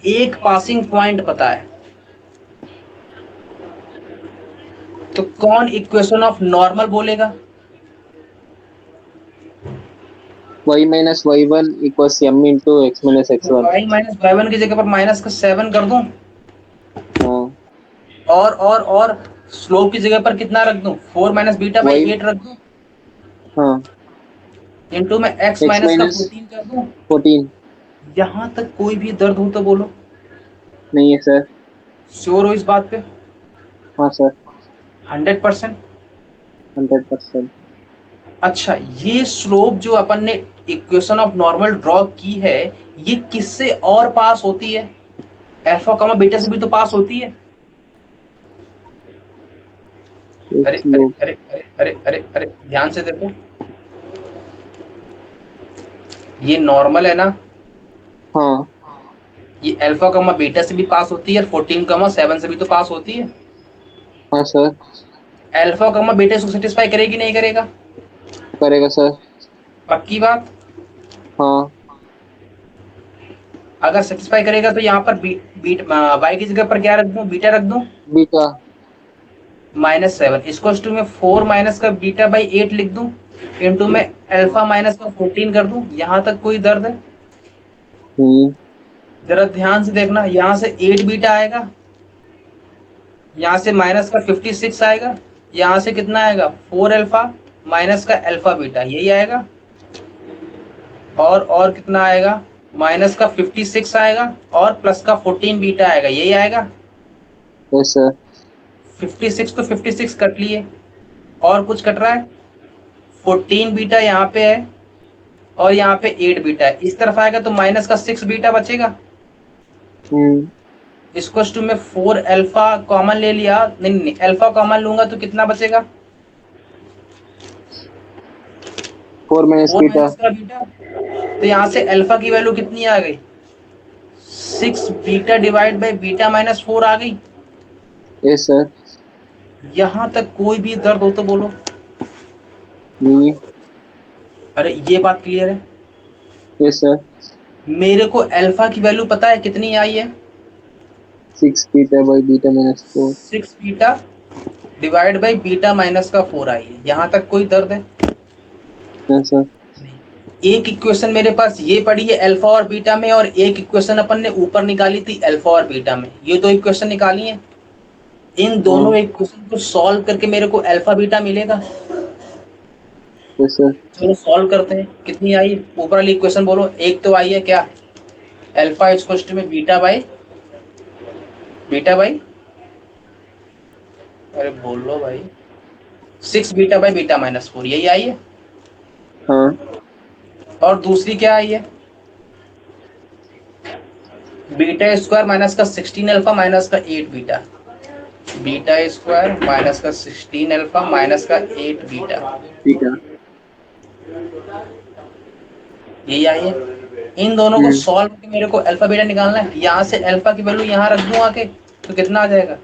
Speaker 1: एक पासिंग पॉइंट पता है। तो कौन इक्वेशन ऑफ नॉर्मल बोलेगा?
Speaker 2: y-y1 equals m into x minus x1।
Speaker 1: y - y1 की जगह पर माइनस का 7 कर दूं,
Speaker 2: हाँ।
Speaker 1: और स्लोप की जगह पर कितना रख दूं? 4 - बीटा/8
Speaker 2: y।
Speaker 1: रख दूं,
Speaker 2: हाँ।
Speaker 1: इंटू में x
Speaker 2: x
Speaker 1: माइनस का
Speaker 2: माइनस
Speaker 1: 14 कर दूं।
Speaker 2: 14।
Speaker 1: यहां तक कोई भी दर्द हो तो बोलो।
Speaker 2: नहीं है सर।
Speaker 1: श्योर हो इस बात पे?
Speaker 2: हाँ सर।
Speaker 1: 100%।
Speaker 2: 100%।
Speaker 1: अच्छा, ये स्लोप जो अपन ने इक्वेशन ऑफ नॉर्मल ड्रॉ की है, ये किससे और पास होती है? अल्फा कॉमा बीटा से भी तो पास होती है।
Speaker 2: एक
Speaker 1: अरे अरे
Speaker 2: स्लोप।
Speaker 1: अरे अरे अरे अरे अरे ध्यान से देखो, ये नॉर्मल है ना?
Speaker 2: हाँ।
Speaker 1: ये अल्फा कॉमा बीटा से भी पास होती है और 14 - 7 से भी तो पास होती है।
Speaker 2: हाँ सर।
Speaker 1: अल्फा कॉमा बीटा इसको सेटिस्फाई करेगी नहीं करेगा?
Speaker 2: करेगा सर।
Speaker 1: पक्की बात?
Speaker 2: हाँ।
Speaker 1: अगर सेटिस्फाई करेगा तो यहाँ पर वाई की जगह पर क्या रख दूं? बीटा रख दूं,
Speaker 2: बीटा।
Speaker 1: -7। इसको टू में 4 माइनस का बीटा/8 लिख दूं, इंटू में अल्फा माइनस का 14 कर दूं। यहां तक कोई दर्द है?
Speaker 2: हम्म।
Speaker 1: जरा ध्यान से देखना, यहां से 8 बीटा आएगा, यहां से माइनस का 56 आएगा, यहां से कितना आएगा? 4 अल्फा माइनस का अल्फा बीटा, यही आएगा। और कितना आएगा? माइनस का 56 आएगा और प्लस का 14 बीटा आएगा, यही आएगा।
Speaker 2: Yes sir.
Speaker 1: 56 तो 56 कट लिए, और कुछ कट रहा है? 14 बीटा यहाँ पे है और यहाँ पे 8 बीटा है। इस तरफ आएगा तो माइनस का 6 बीटा बचेगा।
Speaker 2: हम्म।
Speaker 1: इसको टू में 4 अल्फा कॉमन ले लिया, नहीं अल्फा कॉमन लूंगा तो कितना बचेगा?
Speaker 2: 4 माइनस
Speaker 1: 4
Speaker 2: बीटा।
Speaker 1: माइनस का बीटा। तो यहाँ से अल्फा की वैल्यू कितनी आ गई? 6 बीटा डिवाइड बाई बीटा-4 आ गई।
Speaker 2: Yes sir.
Speaker 1: यहां तक कोई भी दर्द हो तो बोलो।
Speaker 2: नहीं।
Speaker 1: अरे ये बात क्लियर है?
Speaker 2: Yes sir.
Speaker 1: मेरे को अल्फा की वैल्यू पता है कितनी आई है?
Speaker 2: 6 beta by beta minus 4।
Speaker 1: 6 beta divide by beta आई है। यहां तक कोई दर्द है?
Speaker 2: Yes sir.
Speaker 1: एक इक्वेशन मेरे पास ये पड़ी है अल्फा और बीटा में, और एक इक्वेशन अपन ने ऊपर निकाली थी अल्फा और बीटा में। ये दो इक्वेशन निकाली है, इन दोनों
Speaker 2: हाँ।
Speaker 1: इक्वेशन को सॉल्व करके मेरे को अल्फा बीटा मिलेगा।
Speaker 2: Yes sir.
Speaker 1: चलो सॉल्व करते हैं। कितनी आई ऊपर वाली इक्वेशन बोलो? एक तो आई है क्या? अल्फा इक्वल्स टू में बीटा बाई अरे बोल लो भाई, 6 बीटा/बीटा-4, यही आई है।
Speaker 2: हाँ।
Speaker 1: और दूसरी क्या आई है? बीटा स्क्वायर माइनस का 16 अल्फा माइनस का 8 बीटा। बीटा स्क्वायर माइनस का 16 अल्फा माइनस का 8 बीटा,
Speaker 2: बीटा।
Speaker 1: यही आई है। इन दोनों को सॉल्व करके मेरे को अल्फा बीटा निकालना है। यहाँ से अल्फा की वैल्यू यहाँ रख दूं आके, तो कितना आ जाएगा?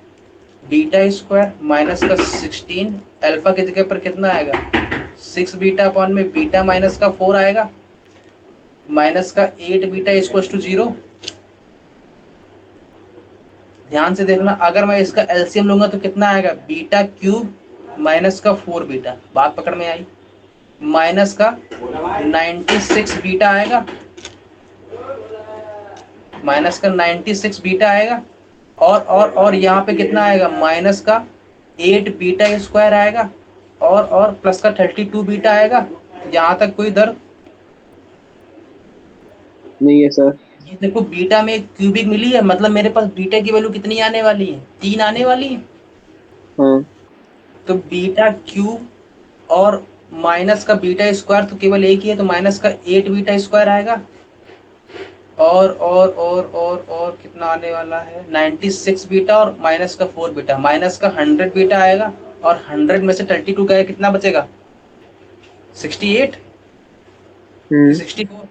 Speaker 1: बीटा स्क्वायर माइनस का 16 अल्फा की जगह पर कितना आएगा? 6 बीटा अपॉन में बीटा-4 आएगा, माइनस का 8 बीटा इक्वल टू 0। ध्यान से देखना, अगर मैं इसका एलसीएम लूंगा तो कितना आएगा? बीटा क्यूब माइनस का 4 बीटा। बात पकड़ में आई? माइनस का 96 बीटा आएगा, माइनस का 96 बीटा आएगा, और यहाँ पे कितना आएगा? माइनस का 8 बीटा स्क्वायर आएगा, और प्लस का 32 बीटा आएगा। यहाँ तक कोई दर्द?
Speaker 2: नहीं है सर।
Speaker 1: ये देखो, बीटा में क्यूबिक मिली है, मतलब मेरे पास बीटा की वैल्यू कितनी आने वाली है? 3 आने वाली है।
Speaker 2: हाँ।
Speaker 1: तो बीटा क्यूब और माइनस का बीटा स्क्वायर तो केवल एक ही है, तो माइनस का 8 बीटा स्क्वायर आएगा, और कितना आने वाला है 96 बीटा और माइनस का 4 बीटा, माइनस का 100 बीटा आएगा और 100 में से 32 गए, कितना बचेगा 68 कि 64,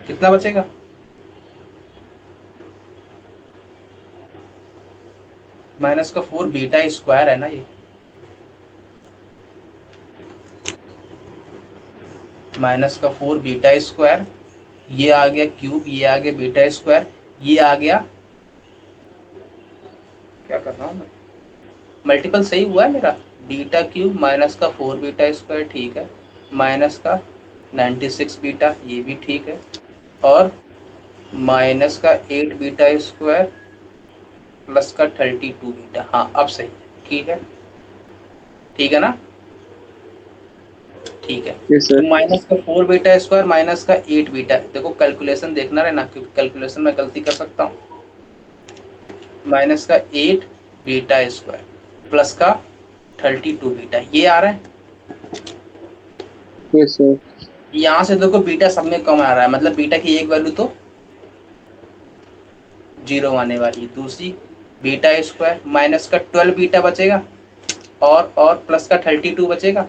Speaker 1: कितना बचेगा? माइनस का 4 बीटा स्क्वायर है ना ये, माइनस का 4 बीटा स्क्वायर, ये आ गया क्यूब, ये आ गया बीटा स्क्वायर, ये आ गया, क्या कर रहा हूँ मैं, मल्टीपल सही हुआ है मेरा, बीटा क्यूब माइनस का 4 बीटा स्क्वायर, ठीक है, माइनस का 96 बीटा, ये भी ठीक है, और माइनस का 8 बीटा स्क्वायर प्लस का 32 बीटा, हाँ अब सही, ठीक है, ठीक है ना, ठीक है। तो माइनस का 4 बीटा स्क्वायर माइनस का 8 बीटा, देखो कैलकुलेशन देखना रहना क्योंकि कैलकुलेशन में गलती कर सकता हूँ, माइनस का 8 बीटा स्क्वायर प्लस का 32 बीटा, ये आ रहा है,
Speaker 2: यस सर।
Speaker 1: यहाँ से देखो बीटा सब में कम आ रहा है, मतलब बीटा की एक वैल्यू तो 0 आने वाली है, दूसरी बीटा स्क्वायर माइनस का 12 बीटा बचेगा और प्लस का 32 बचेगा,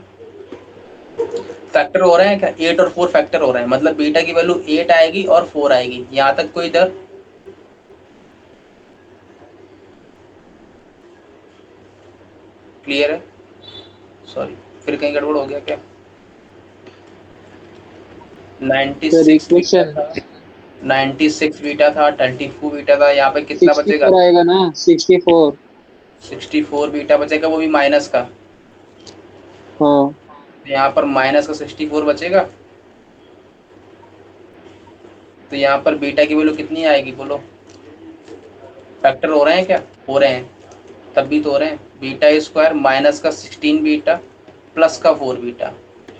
Speaker 1: फैक्टर हो रहे हैं क्या, 8 और 4 फैक्टर हो रहे हैं, मतलब बीटा की वैल्यू 8 आएगी और 4 आएगी, यहाँ तक कोई इधर क्लियर है? सॉरी फिर कहीं गड़बड़ हो गया क्या? 96 बीटा था, 96 बीटा था, 32 बीटा था, यहाँ पे कितना बचेगा
Speaker 2: 64 आएगा ना, 64।
Speaker 1: 64 बीटा बचेगा, वो भी माइनस का,
Speaker 2: हाँ
Speaker 1: यहाँ पर माइनस का 64 बचेगा, तो यहाँ पर बीटा की वैल्यू कितनी आएगी बोलो, फैक्टर हो रहे हैं क्या, हो रहे हैं, तब भी तो हो रहे हैं, बीटा स्क्वायर माइनस का 16 बीटा प्लस का 4 बीटा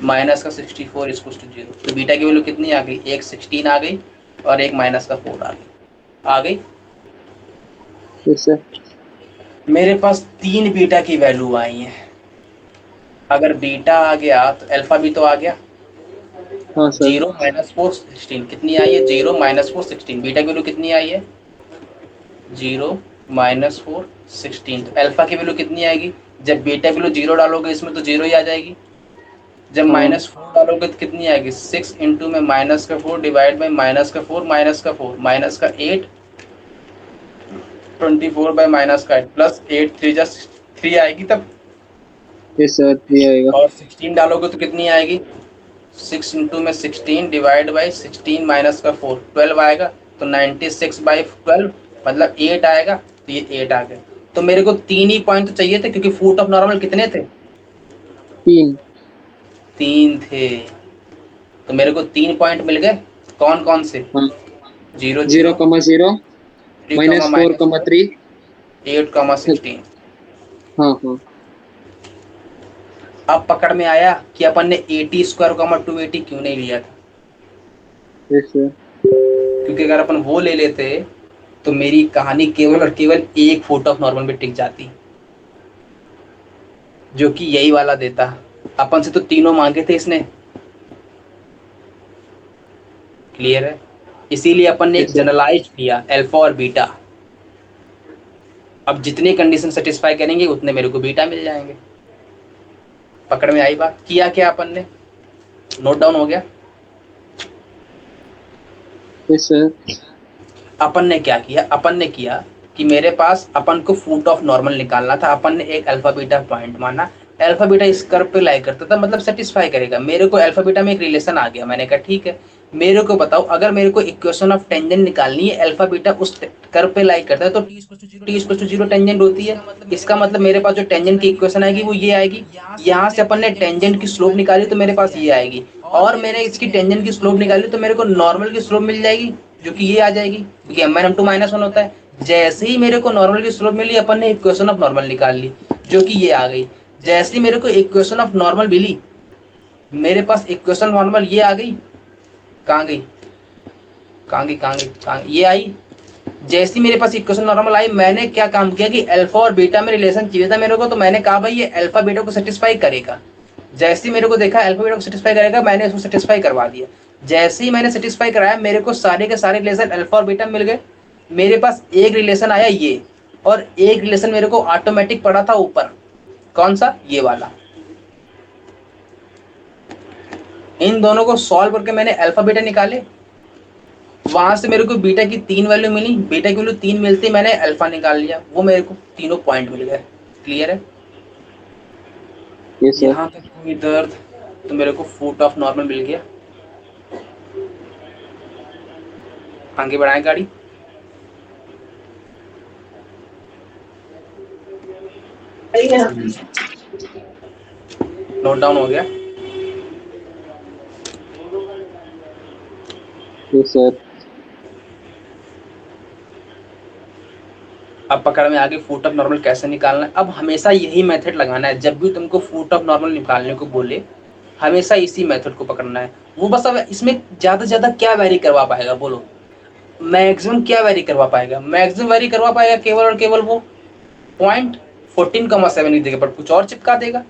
Speaker 1: माइनस का 64 इज टू 0, तो बीटा की वैल्यू कितनी आ गई, एक 16 आ गई और एक माइनस का 4 आ गई।
Speaker 2: Yes sir.
Speaker 1: मेरे पास 3 बीटा की वैल्यू आई है, अगर बीटा आ गया तो अल्फा भी तो आ गया,
Speaker 2: हाँ सर।
Speaker 1: 0 माइनस 4 16 कितनी आई है, 0 माइनस 4 16, बीटा की वैल्यू कितनी आई है 0 माइनस 4 16, तो अल्फा की वैल्यू कितनी आएगी, जब बीटा की वैल्यू 0 डालोगे इसमें तो 0 ही आ जाएगी, जब
Speaker 2: हाँ।
Speaker 1: माइनस 4 डालोगे तो कितनी आएगी, 6 इंटू में माइनस का 4 डिवाइड बाई माइनस का 4 माइनस का 4 माइनस का 8 24 बाई माइनस का 8 प्लस 8 3 जस्ट 3 आएगी तब,
Speaker 2: यस सर 3 आएगा।
Speaker 1: और 16 डालोगे तो कितनी आएगी, 6 इंटू में 16 डिवाइड बाई 16 माइनस का 4 12 आएगा, तो 96 बाई 12 मतलब 8 आएगा, तो ये 8 आ गया, तो मेरे को 3 ही पॉइंट तो चाहिए थे क्योंकि फुट ऑफ नॉर्मल कितने थे, 3 थे, तो मेरे को 3 पॉइंट मिल गए, कौन कौन से,
Speaker 2: हाँ
Speaker 1: 0
Speaker 2: 0, 0 माइनस 4, 3
Speaker 1: 8, 16।
Speaker 2: हाँ हाँ।
Speaker 1: अब पकड़ में आया कि अपन ने 80 स्क्वायर 280 क्यों नहीं लिया था,
Speaker 2: यस सर।
Speaker 1: क्योंकि अगर अपन वो ले लेते तो मेरी कहानी केवल और केवल एक फुट ऑफ नॉर्मल पे टिक जाती, जो कि यही वाला देता, अपन से तो तीनों मांगे थे इसने, क्लियर है, इसीलिए अपन ने एक
Speaker 2: Yes, sir.
Speaker 1: जनरलाइज किया अल्फा और बीटा, अब जितने कंडीशन सेटिस्फाई करेंगे उतने मेरे को बीटा मिल जाएंगे, पकड़ में आई बात, किया क्या अपन ने, नोट डाउन हो गया,
Speaker 2: यस सर।
Speaker 1: अपन ने क्या किया, अपन ने किया कि मेरे पास अपन को फुट ऑफ नॉर्मल निकालना था, अपन ने एक अल्फा बीटा पॉइंट माना, अल्फा बीटा इस कर्व पे लाई करता था, मतलब सेटिस्फाई करेगा, मेरे को अल्फा बीटा में एक रिलेशन आ गया, मैंने कहा ठीक है, मेरे को बताओ अगर मेरे को इक्वेशन ऑफ टेंजेंट निकालनी है, अल्फा बीटा उस कर्व पे लाई करता है तो t=0 टेंजेंट होती है, इसका मतलब मेरे पास जो टेंजेंट की इक्वेशन आएगी वो ये आएगी, यहाँ से अपन ने टेंजेंट की स्लोप निकाली तो मेरे पास ये आएगी, और मैंने इसकी टेंजेंट की स्लोप निकाली तो मेरे को नॉर्मल की स्लोप मिल जाएगी जो कि ये आ जाएगी, क्योंकि m/m2 -1 होता है, जैसे ही मेरे को नॉर्मल की स्लोप मिली अपन ने इक्वेशन ऑफ नॉर्मल निकाल ली जो कि ये आ गई, जैसे ही मेरे को इक्वेशन ऑफ नॉर्मल मिली, मेरे पास इक्वेशन नॉर्मल ये आ गई, कहाँ गई, ये आई, जैसी मेरे पास इक्वेशन नॉर्मल आई, मैंने क्या काम किया कि अल्फा और बीटा में रिलेशन चाहिए था मेरे को, तो मैंने कहा भाई ये अल्फा बीटा को सेटिस्फाई करेगा, जैसे मेरे को देखा अल्फा बीटा को सेटिस्फाई करेगा, मैंने इसको सेटिस्फाई करवा दिया, जैसे ही मैंने सेटिस्फाई कराया मेरे को सारे के सारे रिलेशन अल्फा और बीटा मिल गए। मेरे पास एक रिलेशन आया ये, और एक रिलेशन मेरे को ऑटोमेटिक पड़ा था ऊपर। कौन सा? ये वाला। इन दोनों को सॉल्व करके मैंने अल्फा बीटा निकाले। वहां से मेरे को बीटा की 3 वैल्यू मिली, बीटा की वैल्यू 3 मिलती मैंने अल्फा निकाल लिया, वो मेरे को तीनों पॉइंट मिल गए। क्लियर है?
Speaker 2: Yes sir.
Speaker 1: यहाँ पे कोई दर्द, तो मेरे को फुट ऑफ नॉर्मल मिल गया। आगे बढ़ाएं गाड़ी। नोट डाउन हो गया।
Speaker 2: Yes sir.
Speaker 1: अब पकड़ में आगे फुट ऑफ नॉर्मल कैसे निकालना है। अब हमेशा यही मेथड लगाना है, जब भी तुमको फुट ऑफ नॉर्मल निकालने को बोले हमेशा इसी मेथड को पकड़ना है। वो बस अब इसमें ज्यादा से ज्यादा क्या वेरी करवा पाएगा बोलो? मैक्सिमम क्या वेरी करवा पाएगा? मैक्सिमम वेरी करवा पाएगा केवल और केवल वो पॉइंट 14,7 की जगह पर कुछ और चिपका देगा,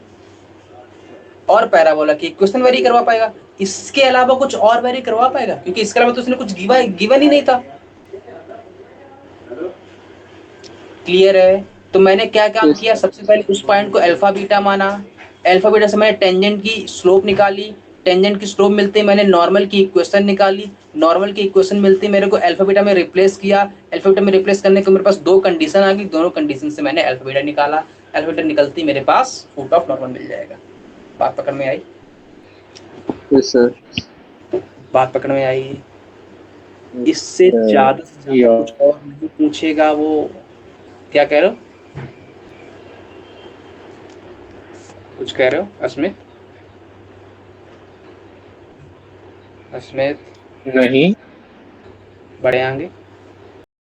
Speaker 1: और पैराबोला की इक्वेशन वेरी करवा पाएगा। इसके अलावा कुछ और वेरी करवा पाएगा? क्योंकि इसके अलावा तो उसने कुछ गिवन ही नहीं था। क्लियर है? तो मैंने क्या काम
Speaker 2: यस
Speaker 1: किया, सबसे पहले उस पॉइंट को अल्फा बीटा माना। अल्फा बीटा से मैंने टेंजेंट की स्लोप निकाली। टेंजेंट की स्लोप मिलते ही मैंने नॉर्मल की इक्वेशन निकाली। नॉर्मल की इक्वेशन मिलती ही मेरे को अल्फा बीटा में रिप्लेस किया। अल्फा बीटा में रिप्लेस करने के मेरे पास दो कंडीशन आ गई, दोनों कंडीशन से मैंने अल्फा बीटा निकाला। अल्फा बीटा निकलती मेरे पास फुट ऑफ नॉर्मल मिल जाएगा। बात पकड़ में आई?
Speaker 2: Yes sir.
Speaker 1: बात पकड़ में आई? इससे ज्यादा से ज्यादा कुछ और नहीं पूछेगा वो। क्या कह रहे हो? कुछ कह रहे हो अस्मित? अस्मित
Speaker 3: नहीं।
Speaker 1: बढ़े आगे।